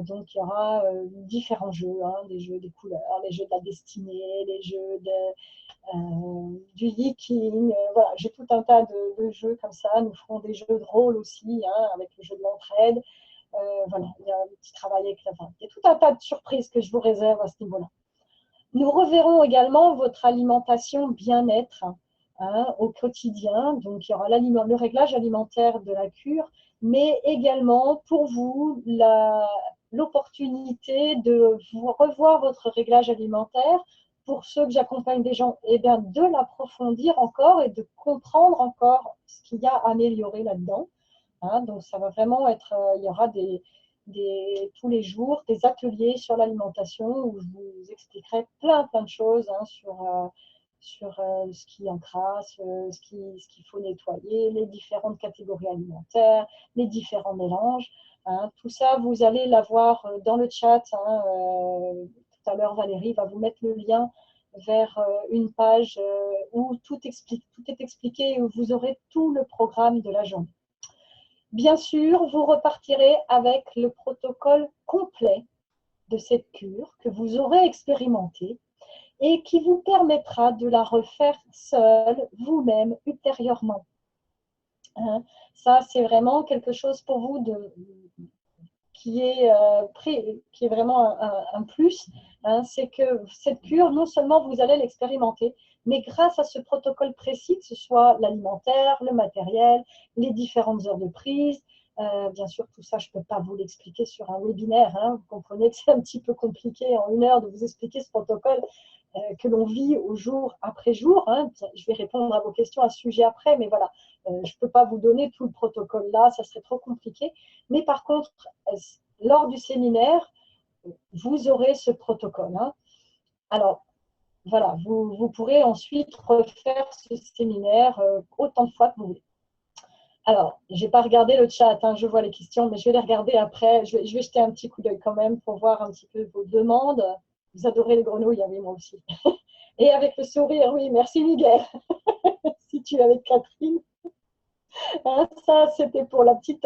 Donc, il y aura différents jeux, hein, des jeux des couleurs, les jeux de la destinée, les jeux du yiking. Voilà, j'ai tout un tas de jeux comme ça. Nous ferons des jeux de rôle aussi, hein, avec le jeu de l'entraide. Voilà, il y a un petit travail avec la vente. Il y a tout un tas de surprises que je vous réserve à ce niveau-là. Nous reverrons également votre alimentation bien-être, hein, au quotidien. Donc, il y aura le réglage alimentaire de la cure, mais également pour vous l'opportunité de vous revoir votre réglage alimentaire. Pour ceux que j'accompagne des gens, eh bien, de l'approfondir encore et de comprendre encore ce qu'il y a à améliorer là-dedans. Hein, donc, ça va vraiment être, il y aura tous les jours des ateliers sur l'alimentation où je vous expliquerai plein de choses, hein, sur ce qui encrasse, ce qu'il faut nettoyer, les différentes catégories alimentaires, les différents mélanges. Hein. Tout ça, vous allez l'avoir dans le chat. Hein, tout à l'heure, Valérie va vous mettre le lien vers une page où tout est expliqué et où vous aurez tout le programme de la journée. Bien sûr, vous repartirez avec le protocole complet de cette cure que vous aurez expérimenté et qui vous permettra de la refaire seule, vous-même, ultérieurement. Hein, ça, c'est vraiment quelque chose pour vous qui est vraiment un plus. Hein, c'est que cette cure, non seulement vous allez l'expérimenter, mais grâce à ce protocole précis, que ce soit l'alimentaire, le matériel, les différentes heures de prise, bien sûr, tout ça, je ne peux pas vous l'expliquer sur un webinaire. Hein, vous comprenez que c'est un petit peu compliqué en 1 heure de vous expliquer ce protocole que l'on vit au jour après jour. Hein. Je vais répondre à vos questions à ce sujet après, mais voilà, je ne peux pas vous donner tout le protocole là, ça serait trop compliqué. Mais par contre, lors du séminaire, vous aurez ce protocole. Hein. Alors, voilà, vous pourrez ensuite refaire ce séminaire autant de fois que vous voulez. Alors, je n'ai pas regardé le chat, hein, je vois les questions, mais je vais les regarder après. Je vais jeter un petit coup d'œil quand même pour voir un petit peu vos demandes. Vous adorez les grenouilles, oui, moi aussi. Et avec le sourire, oui, merci Miguel. Si tu es avec Catherine. Hein, ça, c'était pour la petite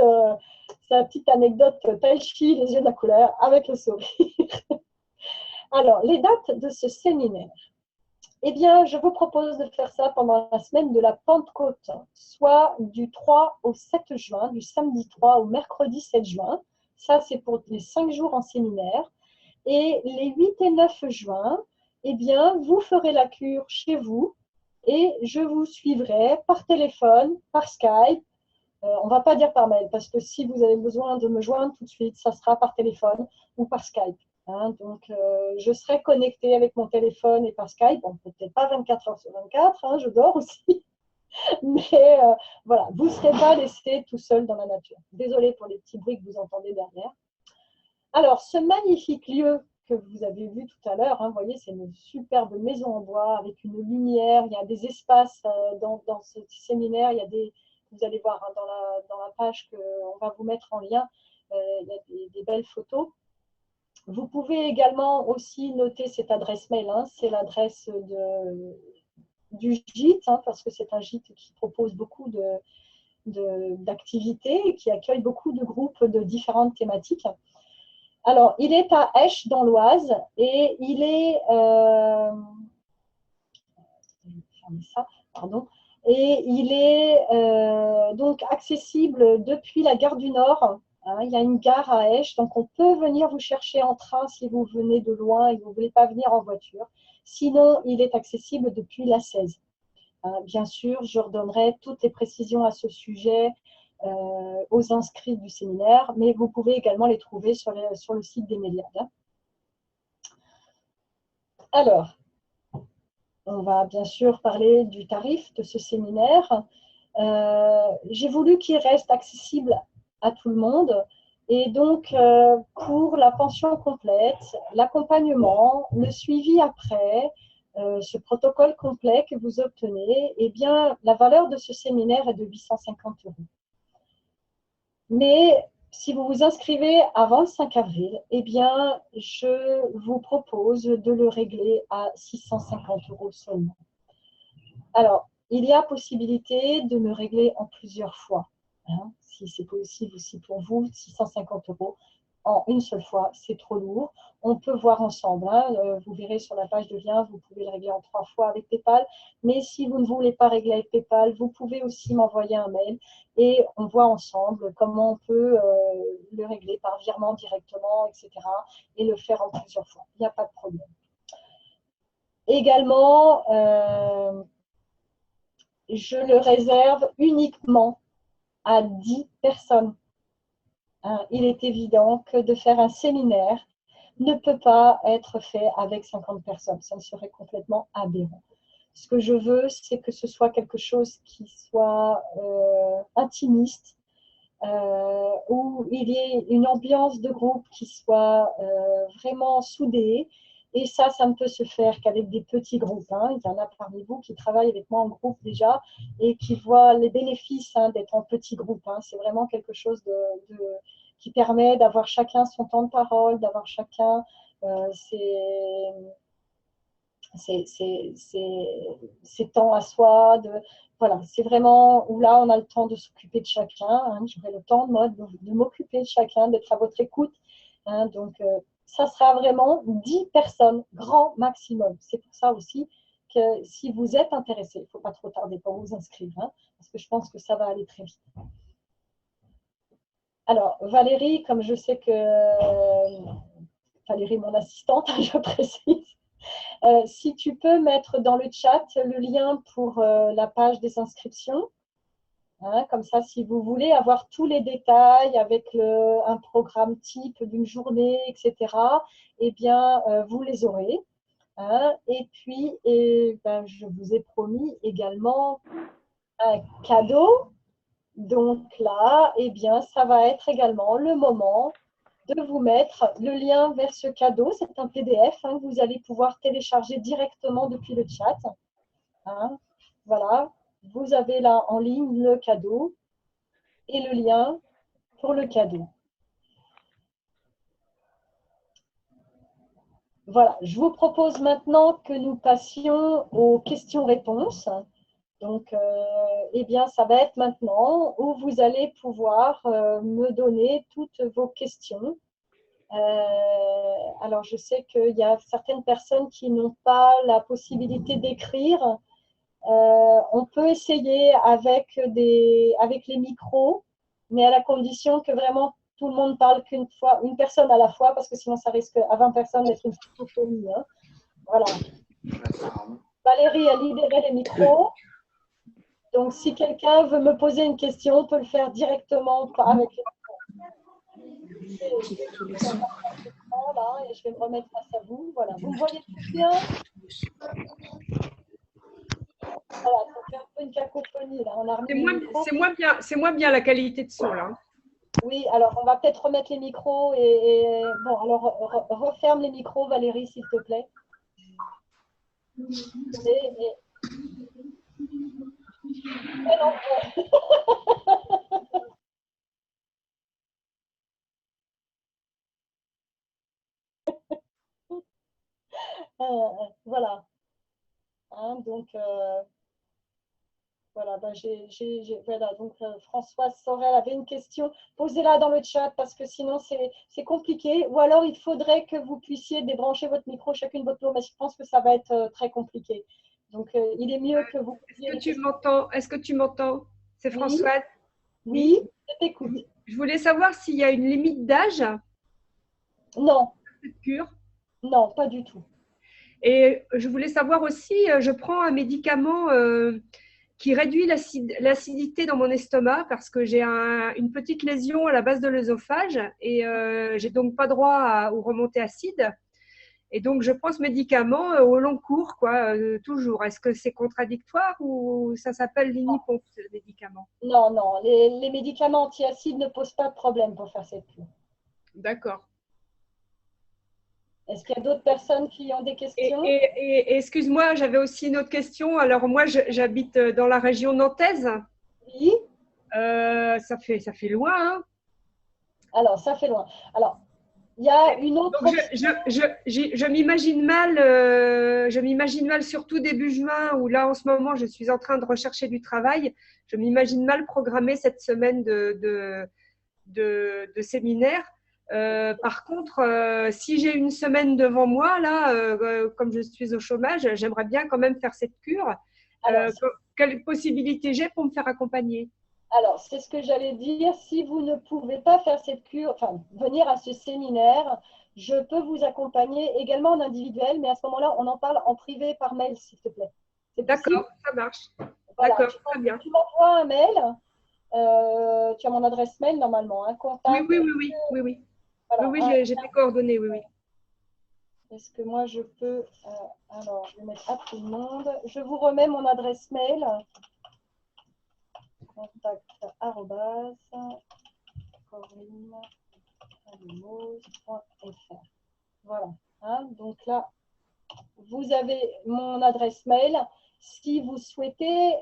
anecdote Taichi, les yeux de la couleur, avec le sourire. Alors, les dates de ce séminaire. Eh bien, je vous propose de faire ça pendant la semaine de la Pentecôte, soit du 3 au 7 juin, du samedi 3 au mercredi 7 juin. Ça, c'est pour les 5 jours en séminaire. Et les 8 et 9 juin, eh bien, vous ferez la cure chez vous et je vous suivrai par téléphone, par Skype. On ne va pas dire par mail, parce que si vous avez besoin de me joindre tout de suite, ça sera par téléphone ou par Skype. Hein, donc, je serai connectée avec mon téléphone et par Skype. Bon, peut-être pas 24 heures sur 24, hein, je dors aussi. Mais voilà, vous ne serez pas laissé tout seul dans la nature. Désolée pour les petits bruits que vous entendez derrière. Alors, ce magnifique lieu que vous avez vu tout à l'heure, hein, vous voyez, c'est une superbe maison en bois avec une lumière. Il y a des espaces dans ce séminaire. Il y a des, vous allez voir hein, dans la page qu'on va vous mettre en lien, il y a des belles photos. Vous pouvez également aussi noter cette adresse mail, hein, c'est l'adresse du gîte, hein, parce que c'est un gîte qui propose beaucoup d'activités et qui accueille beaucoup de groupes de différentes thématiques. Alors, il est à Esch dans l'Oise et il est et il est donc accessible depuis la gare du Nord. Hein, il y a une gare à Esch, donc on peut venir vous chercher en train si vous venez de loin et que vous ne voulez pas venir en voiture. Sinon, il est accessible depuis la 16. Hein, bien sûr, je redonnerai toutes les précisions à ce sujet aux inscrits du séminaire, mais vous pouvez également les trouver sur le site des Méliades. Alors, on va bien sûr parler du tarif de ce séminaire. J'ai voulu qu'il reste accessible à tout le monde. Et donc, pour la pension complète, l'accompagnement, le suivi après, ce protocole complet que vous obtenez, eh bien, la valeur de ce séminaire est de 850 €. Mais si vous vous inscrivez avant le 5 avril, eh bien, je vous propose de le régler à 650 € seulement. Alors, il y a possibilité de me régler en plusieurs fois. Hein, si c'est possible aussi pour vous, 650 € en une seule fois, c'est trop lourd. On peut voir ensemble. Hein, vous verrez sur la page de lien, vous pouvez le régler en 3 fois avec PayPal. Mais si vous ne voulez pas régler avec PayPal, vous pouvez aussi m'envoyer un mail et on voit ensemble comment on peut le régler par virement directement, etc. et le faire en plusieurs fois. Il n'y a pas de problème. Également, je le réserve uniquement à 10 personnes. Il est évident que de faire un séminaire ne peut pas être fait avec 50 personnes. Ça serait complètement aberrant. Ce que je veux, c'est que ce soit quelque chose qui soit intimiste, où il y ait une ambiance de groupe qui soit vraiment soudée. Et ça ne peut se faire qu'avec des petits groupes. Hein. Il y en a parmi vous qui travaillent avec moi en groupe déjà et qui voient les bénéfices hein, d'être en petit groupe. Hein. C'est vraiment quelque chose qui permet d'avoir chacun son temps de parole, d'avoir chacun ses temps à soi. Voilà, c'est vraiment où là, on a le temps de s'occuper de chacun. Hein. J'aurai le temps de m'occuper de chacun, d'être à votre écoute. Hein. Donc, ça sera vraiment 10 personnes, grand maximum. C'est pour ça aussi que si vous êtes intéressé, il ne faut pas trop tarder pour vous inscrire, hein, parce que je pense que ça va aller très vite. Alors, Valérie, comme je sais que Valérie, mon assistante, je précise, si tu peux mettre dans le chat le lien pour la page des inscriptions. Hein, comme ça, si vous voulez avoir tous les détails avec un programme type d'une journée, etc., eh bien, vous les aurez. Hein. Et puis, ben, je vous ai promis également un cadeau. Donc là, eh bien, ça va être également le moment de vous mettre le lien vers ce cadeau. C'est un PDF que vous allez pouvoir télécharger directement depuis le chat. Voilà, vous avez là en ligne le cadeau et le lien pour le cadeau. Voilà, je vous propose maintenant que nous passions aux questions-réponses. Donc, eh bien, ça va être maintenant où vous allez pouvoir me donner toutes vos questions. Alors, je sais qu'il y a certaines personnes qui n'ont pas la possibilité d'écrire. On peut essayer avec les micros, mais à la condition que vraiment tout le monde parle qu'une fois, une personne à la fois, parce que sinon ça risque à 20 personnes d'être une cacophonie. Voilà. Valérie a libéré les micros. Donc, si quelqu'un veut me poser une question, on peut le faire directement avec les micros. Là, et je vais me remettre face à vous. Voilà. Vous me voyez tout bien? Voilà, ça fait un peu une cacophonie. C'est moins bien la qualité de son, là. Oui, alors on va peut-être remettre les micros bon, alors referme les micros, Valérie, s'il te plaît. Voilà. Donc, voilà, voilà, donc Françoise Sorel avait une question. Posez-la dans le chat parce que sinon c'est compliqué. Ou alors il faudrait que vous puissiez débrancher votre micro chacune votre tour, mais je pense que ça va être très compliqué. Donc il est mieux que vous. Est-ce que tu m'entends? C'est Françoise. Oui, je t'écoute. Je voulais savoir s'il y a une limite d'âge. Non. Cette cure. Non, pas du tout. Et je voulais savoir aussi, je prends un médicament qui réduit l'acidité dans mon estomac parce que j'ai une petite lésion à la base de l'œsophage et j'ai donc pas droit aux remontées acides. Et donc, je prends ce médicament au long cours, quoi, toujours. Est-ce que c'est contradictoire ou ça s'appelle l'inipon, ce médicament? Non, non. Les médicaments antiacides ne posent pas de problème pour faire cette cure. D'accord. Est-ce qu'il y a d'autres personnes qui ont des questions? Et excuse-moi, j'avais aussi une autre question. Alors, moi, j'habite dans la région nantaise. Oui. Ça fait loin, hein? Alors, ça fait loin. Alors, il y a une autre option. Je m'imagine mal, surtout début juin, où là, en ce moment, je suis en train de rechercher du travail. Je m'imagine mal programmer cette semaine de séminaire. Par contre, si j'ai une semaine devant moi, là, comme je suis au chômage, j'aimerais bien quand même faire cette cure. Quelles possibilités j'ai pour me faire accompagner? Alors, c'est ce que j'allais dire. Si vous ne pouvez pas faire cette cure, enfin, venir à ce séminaire, je peux vous accompagner également en individuel, mais à ce moment-là, on en parle en privé par mail, s'il te plaît. D'accord, ça marche. Voilà, d'accord, très bien. Tu m'envoies un mail. Tu as mon adresse mail normalement, hein, contact. Oui. Voilà, oui, j'ai tes coordonnées, oui. Est-ce que moi je peux… alors, je vais mettre à tout le monde. Je vous remets mon adresse mail. contact@corinne.fr. Voilà. Donc là, vous avez mon adresse mail. Si vous souhaitez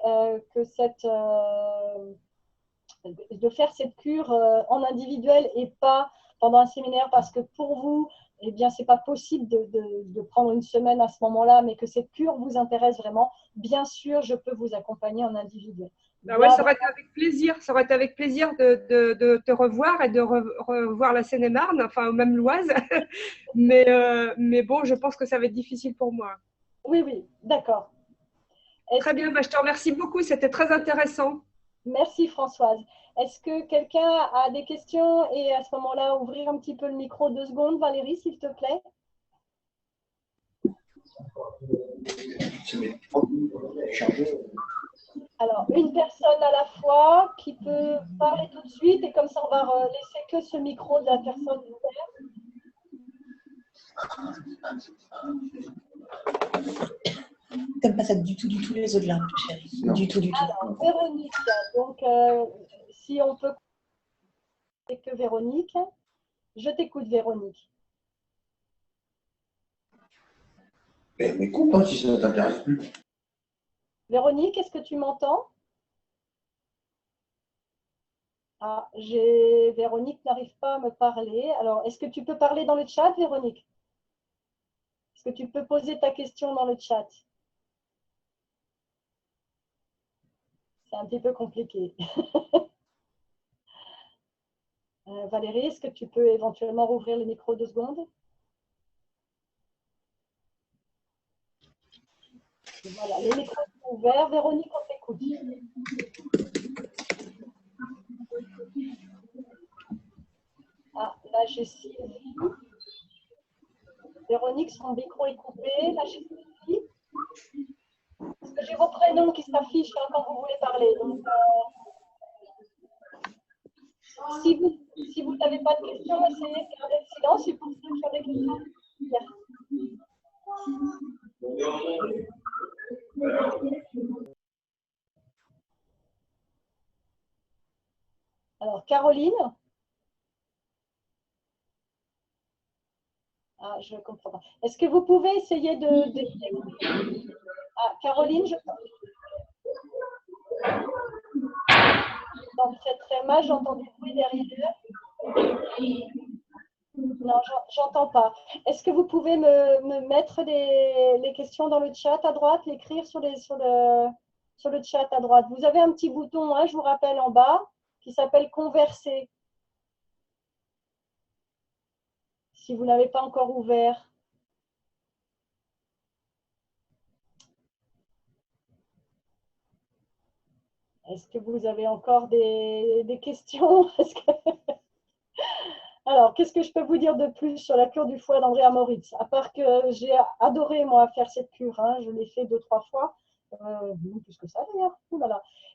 de faire cette cure en individuel et pas pendant un séminaire, parce que pour vous, eh bien, ce n'est pas possible de prendre une semaine à ce moment-là, mais que cette cure vous intéresse vraiment, bien sûr, je peux vous accompagner en individuel. Ah ouais, ça aurait été avec plaisir. Ça aurait été avec plaisir de te revoir et de revoir la Seine-et-Marne, enfin même l'Oise. mais bon, je pense que ça va être difficile pour moi. Oui, d'accord. Très bien, je te remercie beaucoup. C'était très intéressant. Merci Françoise. Est-ce que quelqu'un a des questions? Et à ce moment-là, ouvrir un petit peu le micro 2 secondes, Valérie, s'il te plaît. Alors, une personne à la fois qui peut parler tout de suite et comme ça, on va laisser que ce micro de la personne ouvert. T'aimes pas ça du tout les autres-là, chérie. Du tout. Alors, Véronique, donc si on peut… C'est que Véronique. Je t'écoute, Véronique. Mais coupe, hein, si ça ne t'intéresse plus. Véronique, est-ce que tu m'entends? Ah, Véronique n'arrive pas à me parler. Alors, est-ce que tu peux parler dans le chat, Véronique? Est-ce que tu peux poser ta question dans le chat? C'est un petit peu compliqué. Valérie, est-ce que tu peux éventuellement rouvrir le micro 2 secondes? Voilà, les micros sont ouverts. Véronique, on t'écoute. Ah, là, j'ai Sylvie. Véronique, son micro est coupé. Là, j'ai Sylvie. Parce que j'ai vos prénoms qui s'affichent quand vous voulez parler. Donc, si vous n'avez pas de questions, essayez de garder le silence. Et pour ceux qui ont des questions, alors, Caroline. Ah, je ne comprends pas. Est-ce que vous pouvez essayer de... Ah, Caroline, je t'entends très très mal, j'entends du bruit derrière. Non, j'entends pas. Est-ce que vous pouvez me mettre les questions dans le chat à droite, l'écrire sur le chat à droite? Vous avez un petit bouton, hein, je vous rappelle, en bas, qui s'appelle Converser. Si vous n'avez pas encore ouvert. Est-ce que vous avez encore des questions? Alors, qu'est-ce que je peux vous dire de plus sur la cure du foie d'Andrea Moritz? À part que j'ai adoré, moi, faire cette cure. Hein. Je l'ai fait 2-3 fois. Plus que ça, d'ailleurs.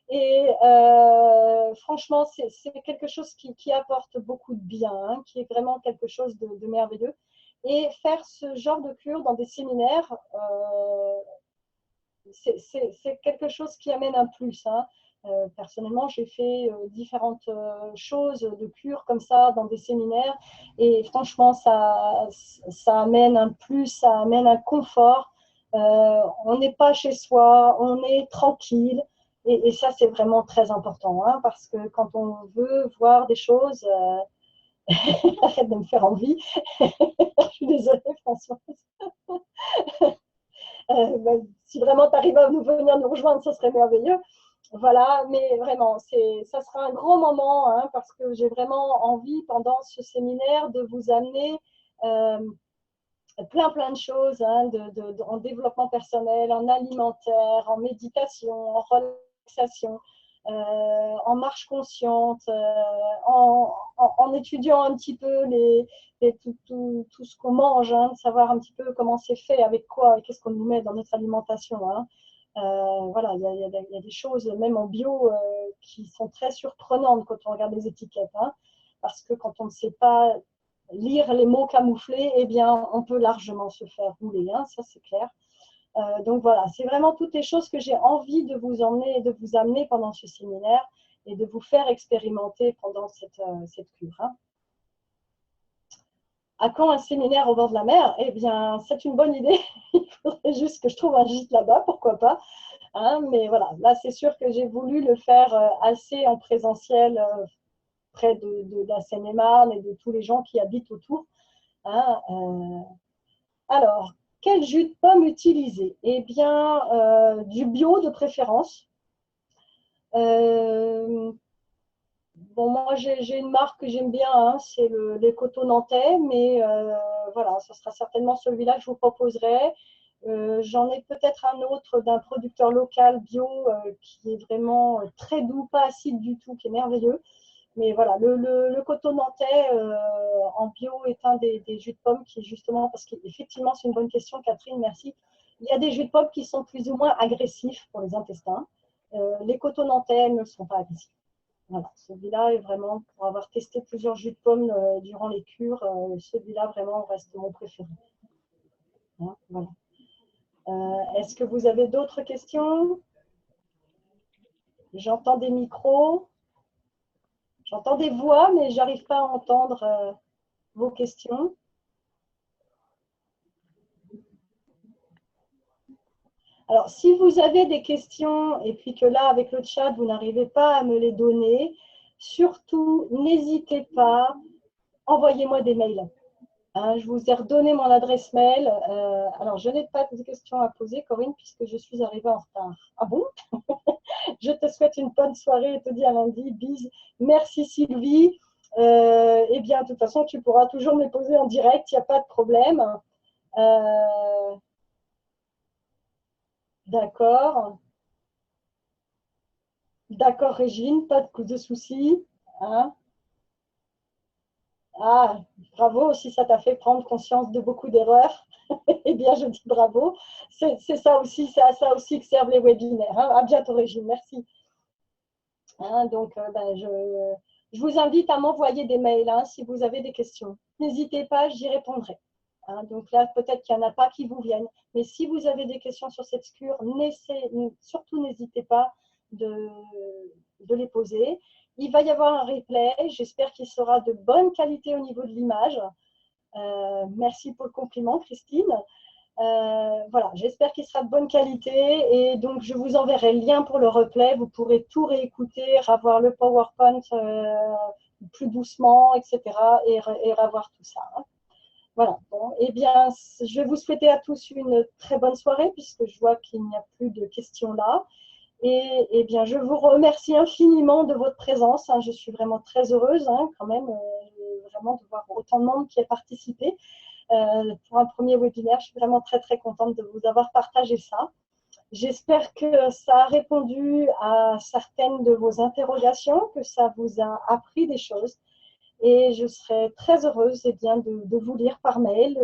Et franchement, c'est quelque chose qui apporte beaucoup de bien, hein, qui est vraiment quelque chose de merveilleux. Et faire ce genre de cure dans des séminaires, c'est quelque chose qui amène un plus. Hein. Personnellement, j'ai fait différentes choses de cure comme ça dans des séminaires et franchement, ça amène un plus, ça amène un confort. On n'est pas chez soi, on est tranquille et ça, c'est vraiment très important hein, parce que quand on veut voir des choses, arrête de me faire envie. Je suis désolée, Françoise. Si vraiment tu arrives à venir nous rejoindre, ce serait merveilleux. Voilà, mais vraiment, ça sera un grand moment hein, parce que j'ai vraiment envie pendant ce séminaire de vous amener plein de choses hein, en développement personnel, en alimentaire, en méditation, en relaxation, en marche consciente, en étudiant un petit peu tout ce qu'on mange, hein, de savoir un petit peu comment c'est fait, avec quoi et qu'est-ce qu'on nous met dans notre alimentation. Hein. Voilà, il y a des choses, même en bio, qui sont très surprenantes quand on regarde les étiquettes. Hein, parce que quand on ne sait pas lire les mots camouflés, eh bien, on peut largement se faire rouler, hein, ça c'est clair. Donc voilà, c'est vraiment toutes les choses que j'ai envie de vous emmener et de vous amener pendant ce séminaire et de vous faire expérimenter pendant cette cure. Hein. À quand un séminaire au bord de la mer? Eh bien, c'est une bonne idée. Il faudrait juste que je trouve un gîte là-bas, pourquoi pas. Hein, mais voilà, là, c'est sûr que j'ai voulu le faire assez en présentiel près de la Seine-et-Marne et de tous les gens qui habitent autour. Hein, alors, quel jus de pomme utiliser? Eh bien, du bio de préférence. Bon, moi, j'ai une marque que j'aime bien, hein, c'est les coteaux nantais, mais voilà, ce sera certainement celui-là que je vous proposerai. J'en ai peut-être un autre d'un producteur local bio qui est vraiment très doux, pas acide du tout, qui est merveilleux. Mais voilà, le coteau nantais en bio est un des jus de pommes qui est justement, parce qu'effectivement, c'est une bonne question, Catherine, merci. Il y a des jus de pommes qui sont plus ou moins agressifs pour les intestins. Les coteaux nantais ne sont pas agressifs. Voilà, celui-là est vraiment, pour avoir testé plusieurs jus de pommes durant les cures, celui-là vraiment reste mon préféré. Hein, voilà. Est-ce que vous avez d'autres questions? J'entends des micros. J'entends des voix, mais je n'arrive pas à entendre. vos questions. Alors, si vous avez des questions et puis que là, avec le chat, vous n'arrivez pas à me les donner, surtout, n'hésitez pas, envoyez-moi des mails. Hein, je vous ai redonné mon adresse mail. Alors, je n'ai pas de questions à poser, Corinne, puisque je suis arrivée en retard. Ah bon? Je te souhaite une bonne soirée et te dis à lundi. Bise. Merci Sylvie. Eh bien, de toute façon, tu pourras toujours me les poser en direct, il n'y a pas de problème. D'accord. D'accord, Régine, pas de soucis. Hein? Ah, bravo, si ça t'a fait prendre conscience de beaucoup d'erreurs. Eh bien, je dis bravo. C'est ça aussi, c'est à ça aussi que servent les webinaires. Hein? À bientôt, Régine. Merci. Hein, donc, je vous invite à m'envoyer des mails hein, si vous avez des questions. N'hésitez pas, j'y répondrai. Hein, donc là, peut-être qu'il n'y en a pas qui vous viennent. Mais si vous avez des questions sur cette cure, surtout n'hésitez pas de les poser. Il va y avoir un replay. J'espère qu'il sera de bonne qualité au niveau de l'image. Merci pour le compliment, Christine. Voilà, j'espère qu'il sera de bonne qualité et donc je vous enverrai le lien pour le replay. Vous pourrez tout réécouter, revoir le PowerPoint plus doucement, etc. et revoir tout ça. Hein. Voilà, bon, eh bien, je vais vous souhaiter à tous une très bonne soirée puisque je vois qu'il n'y a plus de questions là. Et eh bien, je vous remercie infiniment de votre présence. Hein. Je suis vraiment très heureuse hein, quand même vraiment de voir autant de monde qui a participé. Pour un premier webinaire, je suis vraiment très très contente de vous avoir partagé ça. J'espère que ça a répondu à certaines de vos interrogations, que ça vous a appris des choses. Et je serai très heureuse eh bien, de vous lire par mail,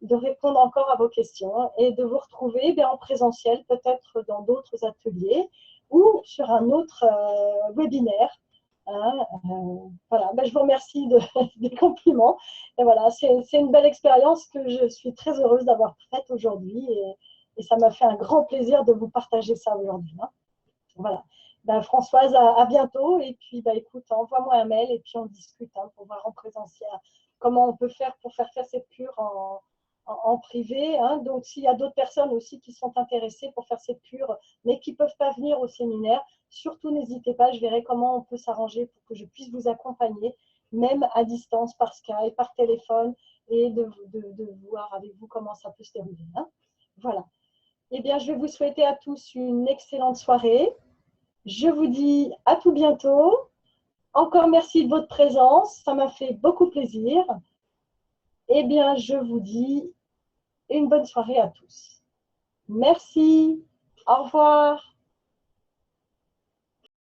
de répondre encore à vos questions et de vous retrouver eh bien, en présentiel, peut-être dans d'autres ateliers ou sur un autre webinaire. Hein, voilà, ben, je vous remercie des compliments. Et voilà, c'est une belle expérience que je suis très heureuse d'avoir faite aujourd'hui et ça m'a fait un grand plaisir de vous partager ça aujourd'hui. Hein. Voilà. Ben, Françoise, à bientôt. Et puis, ben, écoute, envoie-moi un mail et puis on discute hein, pour voir en présentiel comment on peut faire pour faire cette cure en privé. Hein. Donc, s'il y a d'autres personnes aussi qui sont intéressées pour faire cette cure, mais qui ne peuvent pas venir au séminaire, surtout n'hésitez pas, je verrai comment on peut s'arranger pour que je puisse vous accompagner, même à distance, par Skype, par téléphone, et de voir avec vous comment ça peut se dérouler. Hein. Voilà. Eh bien, je vais vous souhaiter à tous une excellente soirée. Je vous dis à tout bientôt. Encore merci de votre présence, ça m'a fait beaucoup plaisir. Eh bien, je vous dis une bonne soirée à tous. Merci. Au revoir.